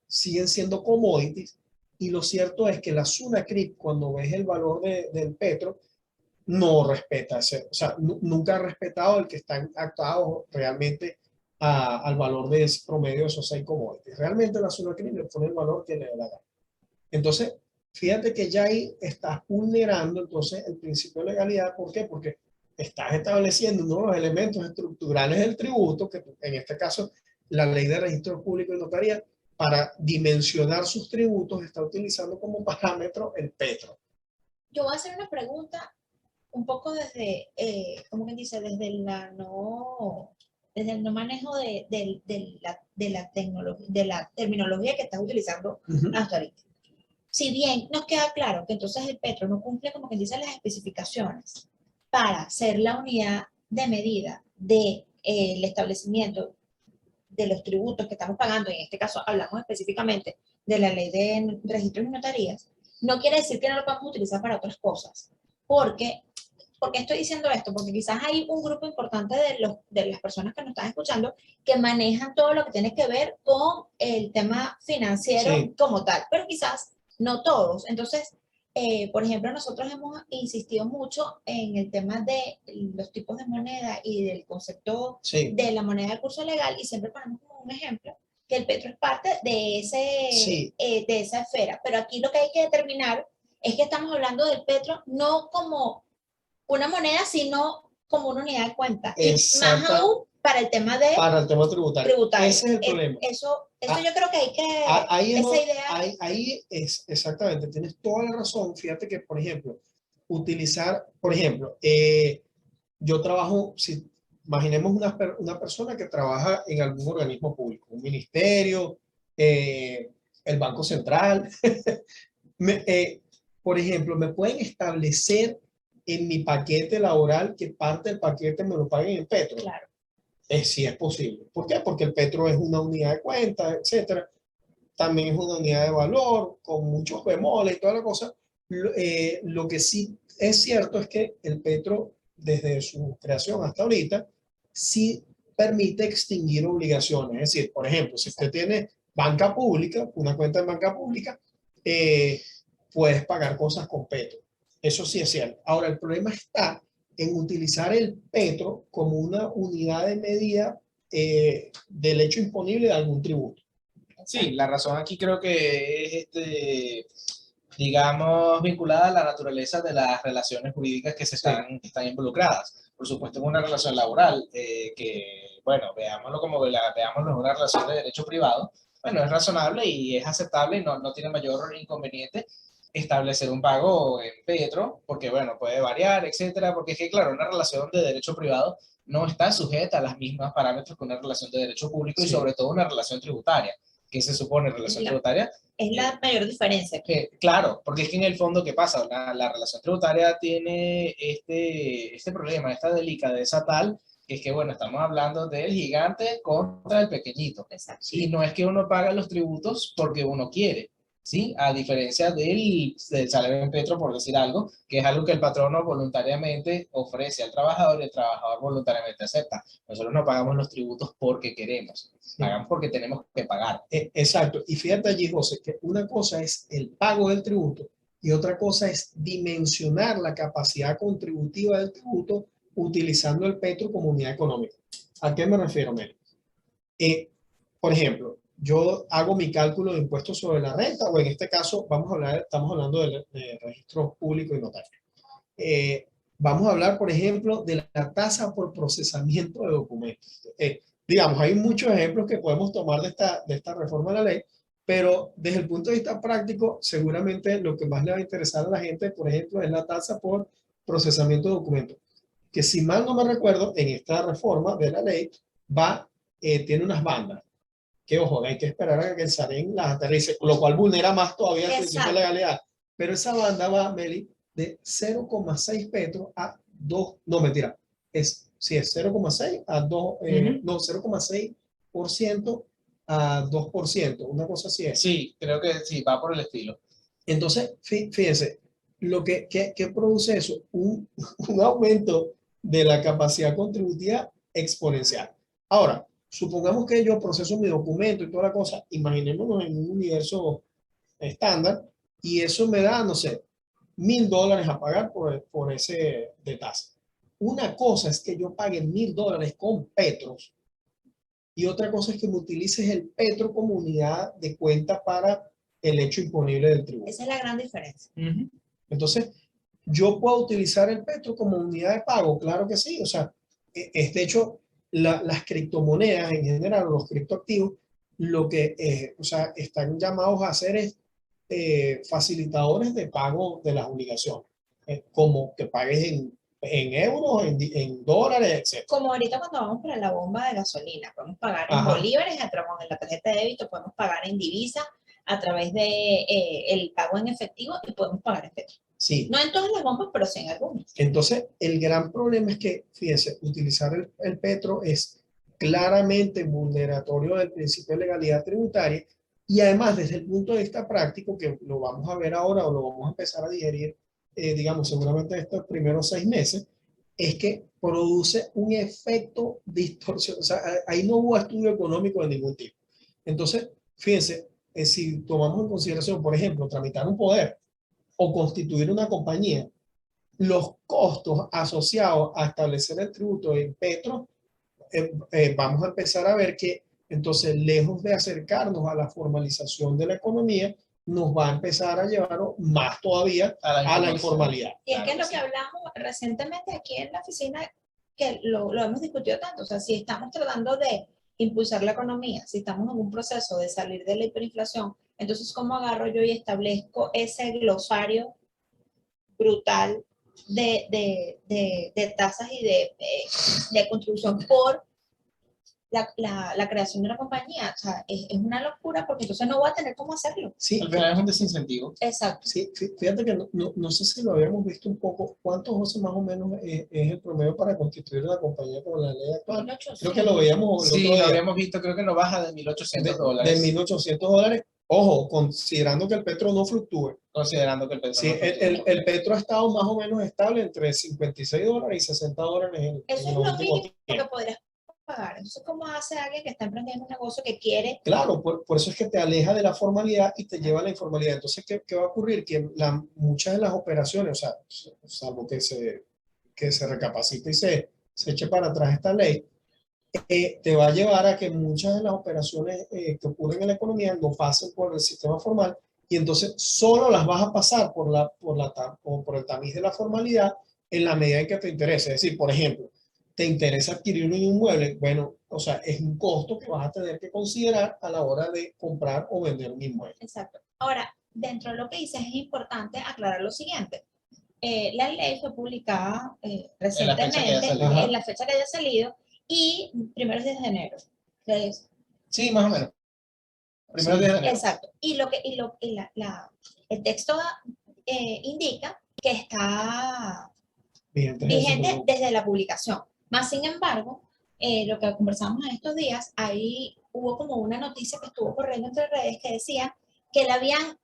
siguen siendo commodities. Y lo cierto es que la Sunacrip, cuando ves el valor del petro, no respeta ese, o sea, nunca ha respetado el que está actuado realmente al valor de ese promedio de esos 6 commodities. Realmente la Sunacrip le pone el valor que le da la gana. Entonces, fíjate que ya ahí estás vulnerando entonces el principio de legalidad. ¿Por qué? Porque estás estableciendo uno de los elementos estructurales del tributo, que en este caso la ley de registro público y notaría, para dimensionar sus tributos, está utilizando como parámetro el petro. Yo voy a hacer una pregunta un poco desde, ¿cómo que dice? Desde el no manejo de la tecnología, de la terminología que estás utilizando hasta ahorita. Si bien nos queda claro que entonces el petro no cumple, como que dice, las especificaciones para ser la unidad de medida del establecimiento de los tributos que estamos pagando, y en este caso hablamos específicamente de la ley de registros y notarías, no quiere decir que no lo podamos utilizar para otras cosas. ¿Por qué estoy diciendo esto? Porque quizás hay un grupo importante de las personas que nos están escuchando que manejan todo lo que tiene que ver con el tema financiero como tal, pero quizás no todos. Entonces, por ejemplo, nosotros hemos insistido mucho en el tema de los tipos de moneda y del concepto de la moneda de curso legal, y siempre ponemos como un ejemplo que el petro es parte de esa esfera. Pero aquí lo que hay que determinar es que estamos hablando del petro no como una moneda, sino como una unidad de cuenta. Y más aún para el tema tributario. Ese es el problema. Eso yo creo que hay que... Ahí es, exactamente, tienes toda la razón. Fíjate que, por ejemplo, yo trabajo, imaginemos una persona que trabaja en algún organismo público, un ministerio, el Banco Central. Por ejemplo, me pueden establecer en mi paquete laboral que parte del paquete me lo paguen en petro. Claro. Sí es posible. ¿Por qué? Porque el petro es una unidad de cuenta, etcétera. También es una unidad de valor con muchos bemoles y toda la cosa. Lo que sí es cierto es que el petro, desde su creación hasta ahorita, sí permite extinguir obligaciones. Es decir, por ejemplo, si usted tiene banca pública, una cuenta en banca pública, puedes pagar cosas con petro. Eso sí es cierto. Ahora, el problema está en utilizar el petro como una unidad de medida del hecho imponible de algún tributo. Sí, la razón aquí creo que es, digamos, vinculada a la naturaleza de las relaciones jurídicas que están involucradas. Por supuesto, en una relación laboral, bueno, veámoslo una relación de derecho privado, bueno, es razonable y es aceptable y no tiene mayor inconveniente establecer un pago en petro, porque bueno, puede variar, etcétera, porque es que claro, una relación de derecho privado no está sujeta a las mismas parámetros que una relación de derecho público y sobre todo una relación tributaria. ¿Qué se supone relación tributaria? Es la mayor diferencia. Claro, porque es que en el fondo, ¿qué pasa? La relación tributaria tiene este problema, esta delicadeza tal, que es que, bueno, estamos hablando del gigante contra el pequeñito. Exacto. Y no es que uno paga los tributos porque uno quiere, ¿sí? A diferencia del salario en petro, por decir algo, que es algo que el patrono voluntariamente ofrece al trabajador y el trabajador voluntariamente acepta. Nosotros no pagamos los tributos porque queremos, pagamos porque tenemos que pagar. Exacto. Y fíjate allí, José, que una cosa es el pago del tributo y otra cosa es dimensionar la capacidad contributiva del tributo utilizando el petro como unidad económica. ¿A qué me refiero, Meli? Por ejemplo, yo hago mi cálculo de impuestos sobre la renta, o en este caso estamos hablando de registros públicos y notarios. Vamos a hablar, por ejemplo, de la tasa por procesamiento de documentos. Digamos, hay muchos ejemplos que podemos tomar de esta reforma de la ley, pero desde el punto de vista práctico, seguramente lo que más le va a interesar a la gente, por ejemplo, es la tasa por procesamiento de documentos, que si mal no me recuerdo, en esta reforma de la ley tiene unas bandas, que ojo, hay que esperar a que el SAREN las aterrice, lo cual vulnera más todavía el principio de legalidad. Pero esa banda va, Meli, de 0,6 petros a 2, no mentira, es 0,6 a 2, no, 0,6 3% a 2%, una cosa así es. Sí, creo que sí, va por el estilo. Entonces, fíjense, ¿qué produce eso? Un aumento de la capacidad contributiva exponencial. Ahora, supongamos que yo proceso mi documento y toda la cosa, imaginémonos en un universo estándar, y eso me da, no sé, $1,000 a pagar por ese de tasa. Una cosa es que yo pague $1,000 con Petros, y otra cosa es que me utilices el Petro como unidad de cuenta para el hecho imponible del tributo. Esa es la gran diferencia. Entonces, ¿yo puedo utilizar el Petro como unidad de pago? Claro que sí. O sea, de hecho, las criptomonedas en general, los criptoactivos, lo que o sea, están llamados a hacer es facilitadores de pago de las obligaciones, como que pagues en euros, en dólares, etc. Como ahorita cuando vamos para la bomba de gasolina, podemos pagar en Ajá. bolívares a través de la tarjeta de débito, podemos pagar en divisa a través de el pago en efectivo y podemos pagar en Petro. Sí. No en todas las bombas, pero sí en algunas. Entonces, el gran problema es que, fíjense, utilizar el Petro es claramente vulneratorio del principio de legalidad tributaria y además desde el punto de vista práctico, que lo vamos a ver ahora o lo vamos a empezar a digerir, digamos, seguramente estos primeros 6 meses, es que produce un efecto distorsión. O sea, ahí no hubo estudio económico de ningún tipo. Entonces, fíjense, si tomamos en consideración, por ejemplo, tramitar un poder o constituir una compañía, los costos asociados a establecer el tributo en Petro, vamos a empezar a ver que entonces, lejos de acercarnos a la formalización de la economía, nos va a empezar a llevar más todavía a la informalidad. Y es que es lo que hablamos recientemente aquí en la oficina, que lo hemos discutido tanto. O sea, si estamos tratando de impulsar la economía, si estamos en un proceso de salir de la hiperinflación, entonces, ¿cómo agarro yo y establezco ese glosario brutal de tasas y de contribución por la creación de una compañía? O sea, es una locura porque entonces no voy a tener cómo hacerlo. Sí, Al final es un desincentivo. Exacto. sí, fíjate que no sé si lo habíamos visto un poco. ¿Cuántos, José, más o menos es el promedio para constituir una compañía con la ley actual? 1800. Creo que lo veíamos el Sí, otro lo día. habíamos visto, creo que no baja de $1,800. De $1,800. Ojo, considerando que el petro no fluctúe. Considerando que el petróleo. Sí, el petro ha estado más o menos estable entre $56 y $60 en Eso es el lo último mínimo que tiempo. podrías pagar. Entonces, ¿cómo hace alguien que está emprendiendo un negocio que quiere? Claro, por eso es que te aleja de la formalidad y te lleva a la informalidad. Entonces, ¿qué va a ocurrir? Que muchas de las operaciones, o sea, salvo que se recapacite y se eche para atrás esta ley, te va a llevar a que muchas de las operaciones que ocurren en la economía no pasen por el sistema formal y entonces solo las vas a pasar por el tamiz de la formalidad en la medida en que te interese. Es decir, por ejemplo, te interesa adquirir un inmueble, bueno, o sea, es un costo que vas a tener que considerar a la hora de comprar o vender un inmueble. Exacto. Ahora, dentro de lo que dices, es importante aclarar lo siguiente. La ley fue publicada recientemente, en la fecha que haya salido, y primeros días de enero. Entonces, sí, más o menos. Primeros días de enero. Exacto. Y el texto indica que está vigente desde la publicación. Más sin embargo, lo que conversamos en estos días, ahí hubo como una noticia que estuvo corriendo entre redes que decía que la habían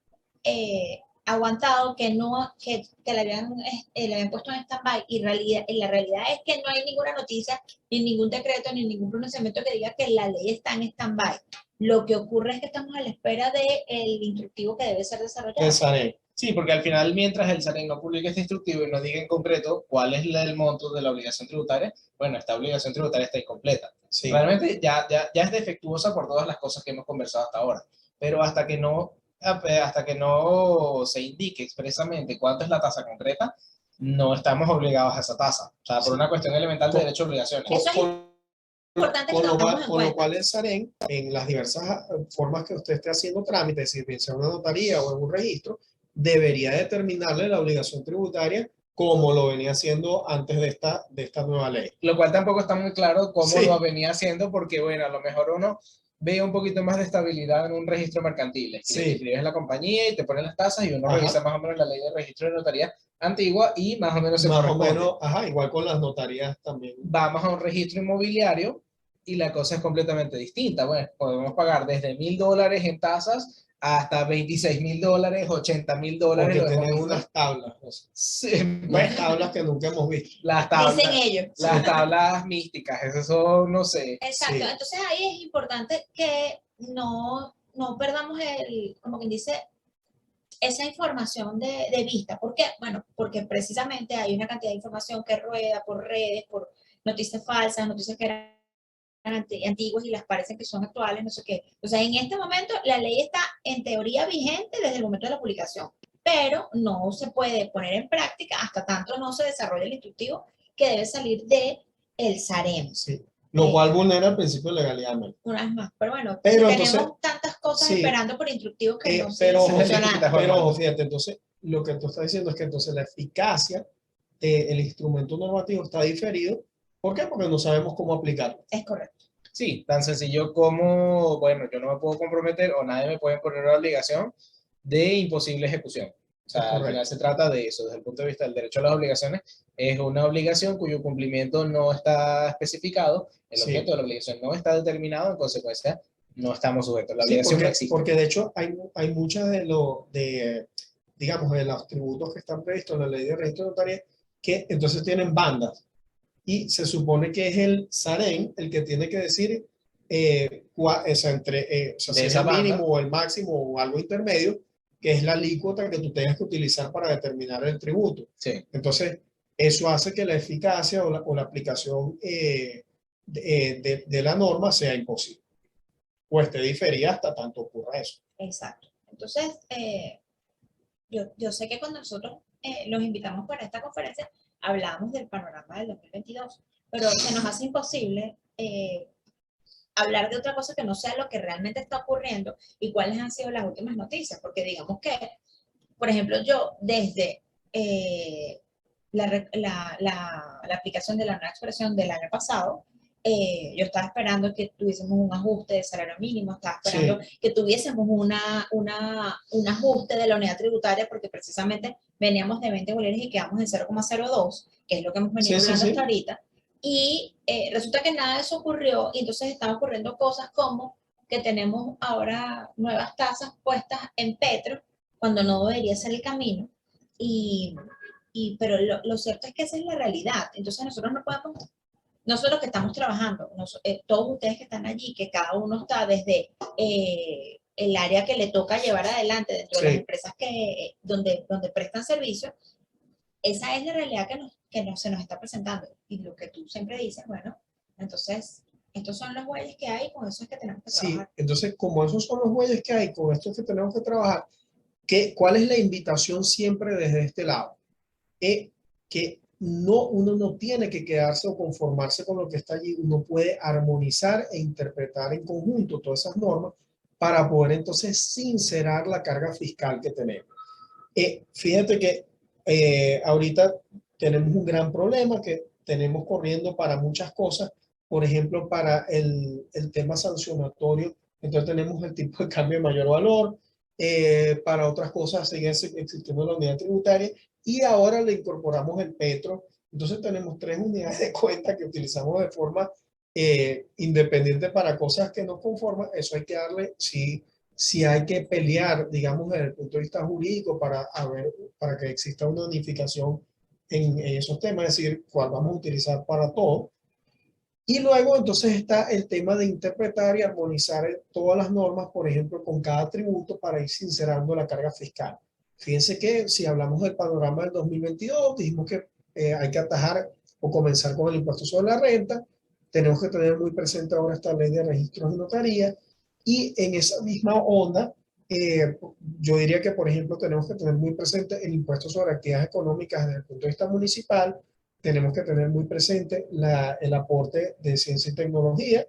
aguantado, que le habían puesto en stand-by, y la realidad es que no hay ninguna noticia, ni ningún decreto, ni ningún pronunciamiento que diga que la ley está en stand-by. Lo que ocurre es que estamos a la espera del instructivo que debe ser desarrollado. El SAREN. Sí, porque al final, mientras el SAREN no publique este instructivo y no diga en concreto cuál es el monto de la obligación tributaria, bueno, esta obligación tributaria está incompleta. Sí. Realmente ya es defectuosa por todas las cosas que hemos conversado hasta ahora, pero hasta que no se indique expresamente cuánto es la tasa concreta, no estamos obligados a esa tasa. O sea, por una cuestión elemental de derecho a obligaciones. Eso es importante que lo tengamos en con lo cuenta. cual el SAREN, en las diversas formas que usted esté haciendo trámites, si bien sea una notaría o en un registro, debería determinarle la obligación tributaria como lo venía haciendo antes de esta nueva ley. Lo cual tampoco está muy claro cómo Sí. lo venía haciendo, porque bueno, a lo mejor uno ve un poquito más de estabilidad en un registro mercantil. Sí. Escribes la compañía y te ponen las tasas y uno Ajá. revisa más o menos la ley de registro de notaría antigua y más o menos se Más o corresponde. menos, igual con las notarías también. Vamos a un registro inmobiliario y la cosa es completamente distinta. Bueno, podemos pagar desde $1.000 en tasas hasta $26.000, $80.000. Porque lo hemos tienen visto. unas tablas, o sea, Sí, unas bueno, tablas que nunca hemos visto. las tablas, Dicen ellos. las tablas místicas, esas son, no sé. Exacto, Sí. entonces ahí es importante que no perdamos como quien dice, esa información de vista. ¿Por qué? Bueno, porque precisamente hay una cantidad de información que rueda por redes, por noticias falsas, noticias que eran antiguas y las parecen que son actuales, no sé qué. O sea, en este momento la ley está en teoría vigente desde el momento de la publicación, pero no se puede poner en práctica hasta tanto no se desarrolle el instructivo que debe salir de el SAREM. Sí. Lo cual vulnera el principio de legalidad. ¿No? Una vez más, pero bueno, Pero si entonces, tenemos tantas cosas sí, esperando por instructivos que no pero, siguen ojo, funcionando. pero ojo, fíjate, entonces lo que tú estás diciendo es que entonces la eficacia del instrumento normativo está diferido. ¿Por qué? Porque no sabemos cómo aplicarlo. Es correcto. Sí, tan sencillo como, bueno, yo no me puedo comprometer o nadie me puede poner una obligación de imposible ejecución. O sea, al final se trata de eso, desde el punto de vista del derecho a las obligaciones, es una obligación cuyo cumplimiento no está especificado, el Sí. objeto de la obligación no está determinado, en consecuencia, no estamos sujetos. La Sí, obligación no existe. porque de hecho hay muchas digamos, de los tributos que están previstos en la ley de registro notario que entonces tienen bandas. Y se supone que es el SAREN el que tiene que decir o sea, si es el mínimo o el máximo o algo intermedio, que es la alícuota que tú tengas que utilizar para determinar el tributo. Sí. Entonces, eso hace que la eficacia o la aplicación de la norma sea imposible. O esté diferida hasta tanto ocurra eso. Exacto. Entonces, yo sé que cuando nosotros los invitamos para esta conferencia, hablamos del panorama del 2022, pero se nos hace imposible hablar de otra cosa que no sea lo que realmente está ocurriendo y cuáles han sido las últimas noticias, porque digamos que, por ejemplo, yo desde la aplicación de la nueva expresión del año pasado, yo estaba esperando que tuviésemos un ajuste de salario mínimo, estaba esperando que tuviésemos un ajuste de la unidad tributaria, porque precisamente veníamos de 20 bolívares y quedamos en 0,02, que es lo que hemos venido hablando hasta ahorita. Y resulta que nada de eso ocurrió, y entonces están ocurriendo cosas como que tenemos ahora nuevas tasas puestas en Petro, cuando no debería ser el camino, pero lo cierto es que esa es la realidad. Entonces nosotros no podemos, nosotros que estamos trabajando, todos ustedes que están allí, que cada uno está desde el área que le toca llevar adelante dentro de las empresas donde prestan servicios, esa es la realidad se nos está presentando. Y lo que tú siempre dices, bueno, entonces estos son los bueyes que hay, con eso es que tenemos que trabajar. Sí, entonces como esos son los bueyes que hay, con esto es que tenemos que trabajar, ¿cuál es la invitación siempre desde este lado? Que uno no tiene que quedarse o conformarse con lo que está allí, uno puede armonizar e interpretar en conjunto todas esas normas para poder entonces sincerar la carga fiscal que tenemos. Fíjate que ahorita tenemos un gran problema que tenemos corriendo para muchas cosas, por ejemplo, para el tema sancionatorio, entonces tenemos el tipo de cambio de mayor valor, para otras cosas sigue existiendo la unidad tributaria y ahora le incorporamos el Petro, entonces tenemos 3 unidades de cuenta que utilizamos de forma independiente para cosas que nos conforman, eso hay que darle, si hay que pelear, digamos, desde el punto de vista jurídico para que exista una unificación en esos temas, es decir, cuál vamos a utilizar para todo. Y luego entonces está el tema de interpretar y armonizar todas las normas, por ejemplo, con cada tributo para ir sincerando la carga fiscal. Fíjense que si hablamos del panorama del 2022, dijimos que hay que atajar o comenzar con el impuesto sobre la renta. Tenemos que tener muy presente ahora esta ley de registros de notaría. Y en esa misma onda, yo diría que, por ejemplo, tenemos que tener muy presente el impuesto sobre actividades económicas desde el punto de vista municipal. Tenemos que tener muy presente el aporte de ciencia y tecnología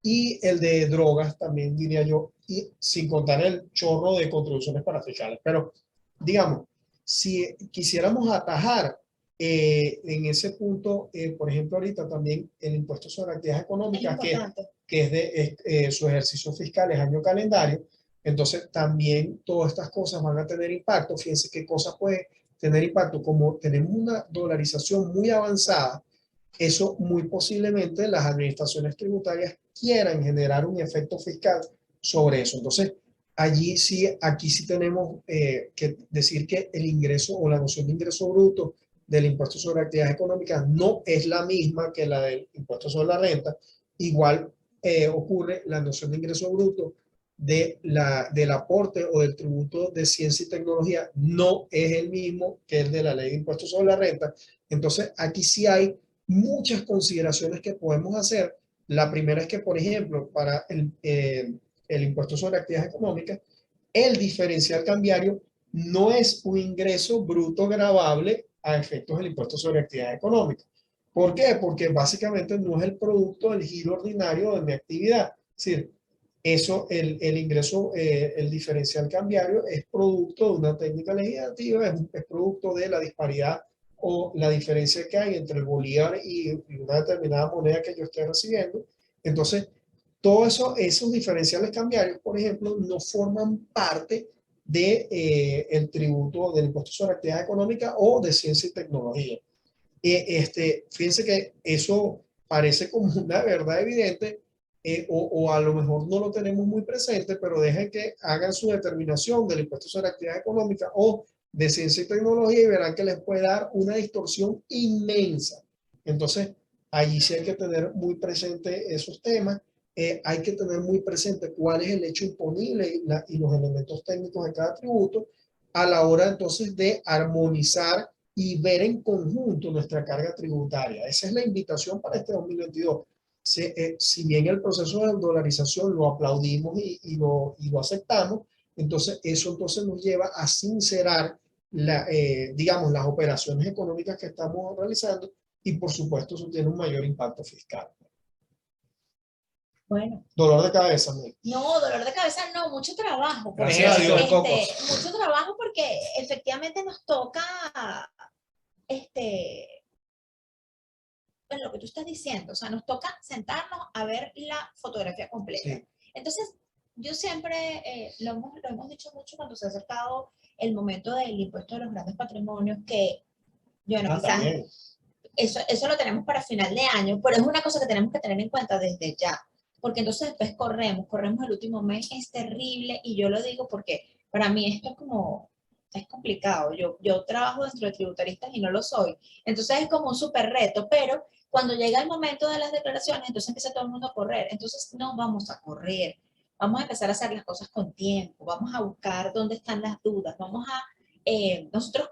y el de drogas también, diría yo, y sin contar el chorro de contribuciones para fiscales. Pero, digamos, si quisiéramos atajar en ese punto, por ejemplo, ahorita también el impuesto sobre actividades económicas, que es de su ejercicio fiscal, es año calendario, entonces también todas estas cosas van a tener impacto. Fíjense qué cosas puede tener impacto, como tenemos una dolarización muy avanzada, eso muy posiblemente las administraciones tributarias quieran generar un efecto fiscal sobre eso. Entonces, allí sí, aquí sí tenemos que decir que el ingreso o la noción de ingreso bruto del impuesto sobre actividades económicas no es la misma que la del impuesto sobre la renta. Igual ocurre la noción de ingreso bruto del aporte o del tributo de ciencia y tecnología no es el mismo que el de la ley de impuestos sobre la renta. Entonces, aquí sí hay muchas consideraciones que podemos hacer. La primera es que, por ejemplo, para el impuesto sobre actividades económicas, el diferencial cambiario no es un ingreso bruto gravable a efectos del impuesto sobre actividades económicas. ¿Por qué? Porque básicamente no es el producto del giro ordinario de mi actividad. Es decir, eso, el ingreso, el diferencial cambiario es producto de una técnica legislativa, es producto de la disparidad o la diferencia que hay entre el bolívar y una determinada moneda que yo esté recibiendo. Entonces, todos esos diferenciales cambiarios, por ejemplo, no forman parte de, el tributo del impuesto sobre actividad económica o de ciencia y tecnología. Fíjense que eso parece como una verdad evidente, o a lo mejor no lo tenemos muy presente, pero dejen que hagan su determinación del impuesto sobre actividad económica o de ciencia y tecnología y verán que les puede dar una distorsión inmensa. Entonces, allí sí hay que tener muy presente esos temas. Hay que tener muy presente cuál es el hecho imponible y los elementos técnicos de cada tributo a la hora entonces de armonizar y ver en conjunto nuestra carga tributaria. Esa es la invitación para este 2022. Si bien el proceso de dolarización lo aplaudimos y lo aceptamos, entonces eso entonces nos lleva a sincerar digamos, las operaciones económicas que estamos realizando y por supuesto eso tiene un mayor impacto fiscal. Bueno. Dolor de cabeza, ¿no? No, dolor de cabeza no, mucho trabajo. Gracias a Dios. Mucho trabajo porque efectivamente nos toca, bueno, lo que tú estás diciendo, o sea, nos toca sentarnos a ver la fotografía completa. Sí. Entonces, yo siempre, lo hemos dicho mucho cuando se ha acercado el momento del impuesto de los grandes patrimonios, que, bueno, quizás También. eso lo tenemos para final de año, pero es una cosa que tenemos que tener en cuenta desde ya, porque entonces después corremos el último mes, es terrible, y yo lo digo porque para mí esto es complicado. Yo trabajo dentro de tributaristas y no lo soy, entonces es como un súper reto, pero cuando llega el momento de las declaraciones, entonces empieza todo el mundo a correr, entonces no vamos a correr, vamos a empezar a hacer las cosas con tiempo, vamos a buscar dónde están las dudas, nosotros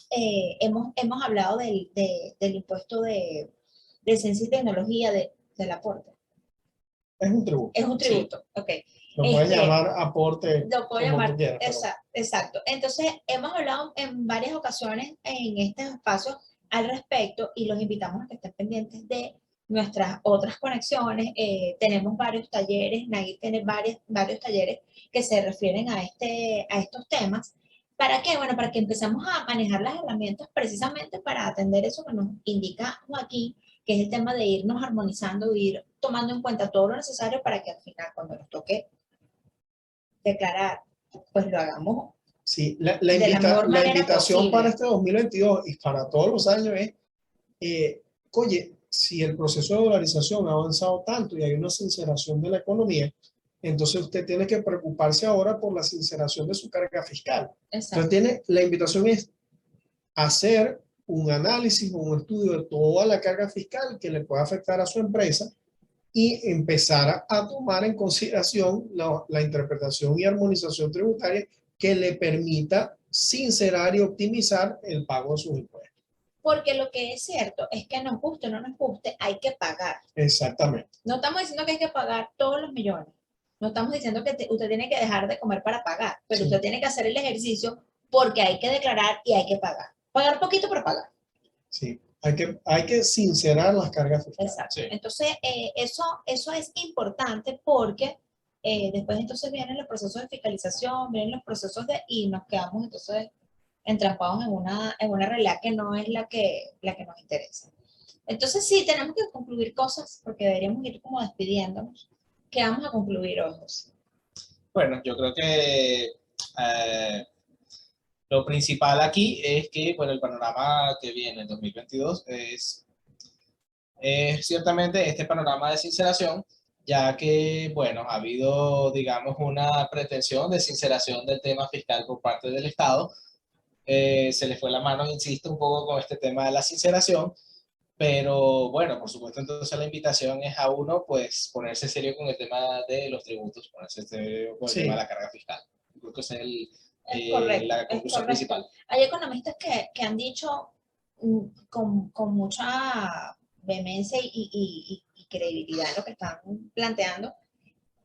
hemos hablado del impuesto de ciencia y tecnología del aporte. Es un tributo. Es un tributo, sí. ok. Lo puedes llamar aporte. Lo puedo como llamar, tú quieras, exacto. Entonces, hemos hablado en varias ocasiones en estos espacios al respecto y los invitamos a que estén pendientes de nuestras otras conexiones. Tenemos varios talleres, Nagui tiene varios talleres que se refieren a estos temas. ¿Para qué? Bueno, para que empecemos a manejar las herramientas precisamente para atender eso que nos indica Joaquín, que es el tema de irnos armonizando, ir tomando en cuenta todo lo necesario para que al final, cuando nos toque declarar, pues lo hagamos Sí, de la mejor la manera invitación posible. para este 2022 y para todos los años es, oye, si el proceso de dolarización ha avanzado tanto y hay una sinceración de la economía, entonces usted tiene que preocuparse ahora por la sinceración de su carga fiscal. Exacto. Entonces la invitación es hacer un análisis o un estudio de toda la carga fiscal que le pueda afectar a su empresa y empezar a tomar en consideración la interpretación y armonización tributaria que le permita sincerar y optimizar el pago de sus impuestos. Porque lo que es cierto es que nos guste o no nos guste, hay que pagar. Exactamente. No estamos diciendo que hay que pagar todos los millones. No estamos diciendo que usted tiene que dejar de comer para pagar, pero Sí. usted tiene que hacer el ejercicio porque hay que declarar y hay que pagar. Pagar poquito, pero pagar. Sí, hay que sincerar las cargas fiscales. Exacto. Sí. Entonces, eso es importante porque después entonces vienen los procesos de fiscalización, vienen los procesos y nos quedamos entonces entrampados en una realidad que no es la que nos interesa. Entonces sí, tenemos que concluir cosas porque deberíamos ir como despidiéndonos. ¿Qué vamos a concluir, Ojos? Bueno, yo creo que lo principal aquí es que, bueno, el panorama que viene en 2022 es es ciertamente este panorama de sinceración, ya que, bueno, ha habido, digamos, una pretensión de sinceración del tema fiscal por parte del Estado. Se le fue la mano, insisto, un poco con este tema de la sinceración, pero bueno, por supuesto, entonces la invitación es a uno, pues, ponerse serio con el tema de los tributos, ponerse serio con el Sí. tema de la carga fiscal. Creo que esa es correcto, la es conclusión correcto. principal. Hay economistas que han dicho con mucha vehemencia y credibilidad en lo que están planteando,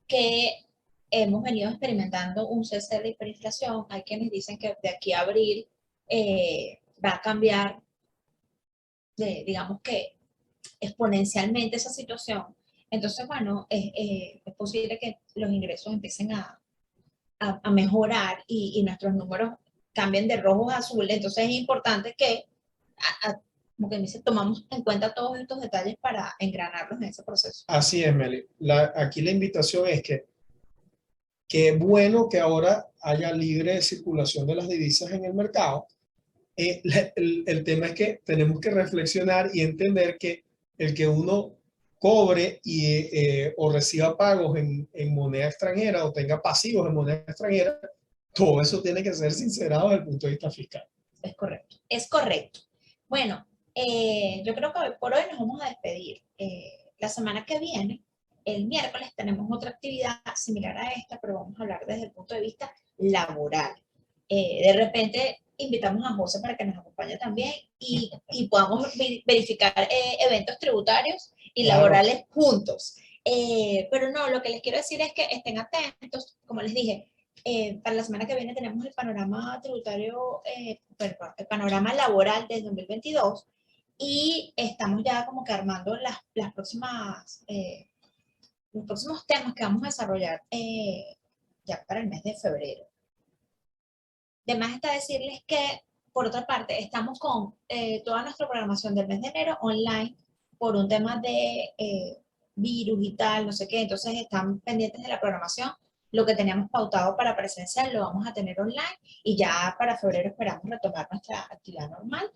que hemos venido experimentando un cese de la hiperinflación. Hay quienes dicen que de aquí a abril va a cambiar, digamos que exponencialmente esa situación. Entonces, bueno, es posible que los ingresos empiecen a mejorar y nuestros números cambien de rojos a azules. Entonces es importante que, como que dice, tomamos en cuenta todos estos detalles para engranarlos en ese proceso. Así es, Meli. Aquí la invitación es que qué bueno que ahora haya libre circulación de las divisas en el mercado. El tema es que tenemos que reflexionar y entender que el que uno cobre o reciba pagos en moneda extranjera o tenga pasivos en moneda extranjera, todo eso tiene que ser sincerado desde el punto de vista fiscal. Es correcto, es correcto. Bueno, yo creo que hoy por hoy nos vamos a despedir. La semana que viene, el miércoles, tenemos otra actividad similar a esta, pero vamos a hablar desde el punto de vista laboral. De repente invitamos a José para que nos acompañe también y podamos verificar eventos tributarios y Claro. laborales juntos. Pero no, lo que les quiero decir es que estén atentos, como les dije, para la semana que viene tenemos el panorama tributario, el panorama laboral del 2022 y estamos ya como que armando las próximas, los próximos temas que vamos a desarrollar ya para el mes de febrero. De más está decirles que, por otra parte, estamos con toda nuestra programación del mes de enero online por un tema de virus y tal, no sé qué, entonces están pendientes de la programación. Lo que teníamos pautado para presencial lo vamos a tener online y ya para febrero esperamos retomar nuestra actividad normal.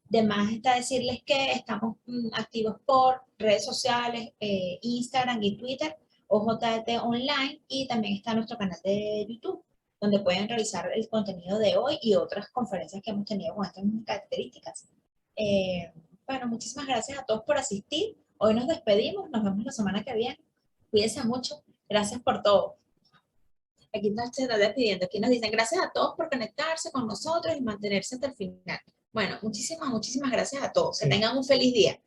De más está decirles que estamos activos por redes sociales, Instagram y Twitter, OJT Online, y también está nuestro canal de YouTube, donde pueden revisar el contenido de hoy y otras conferencias que hemos tenido con estas mismas características. Bueno, muchísimas gracias a todos por asistir. Hoy nos despedimos, nos vemos la semana que viene. Cuídense mucho. Gracias por todo. Aquí nos están despidiendo. Aquí nos dicen gracias a todos por conectarse con nosotros y mantenerse hasta el final. Bueno, muchísimas gracias a todos. Que tengan un feliz día.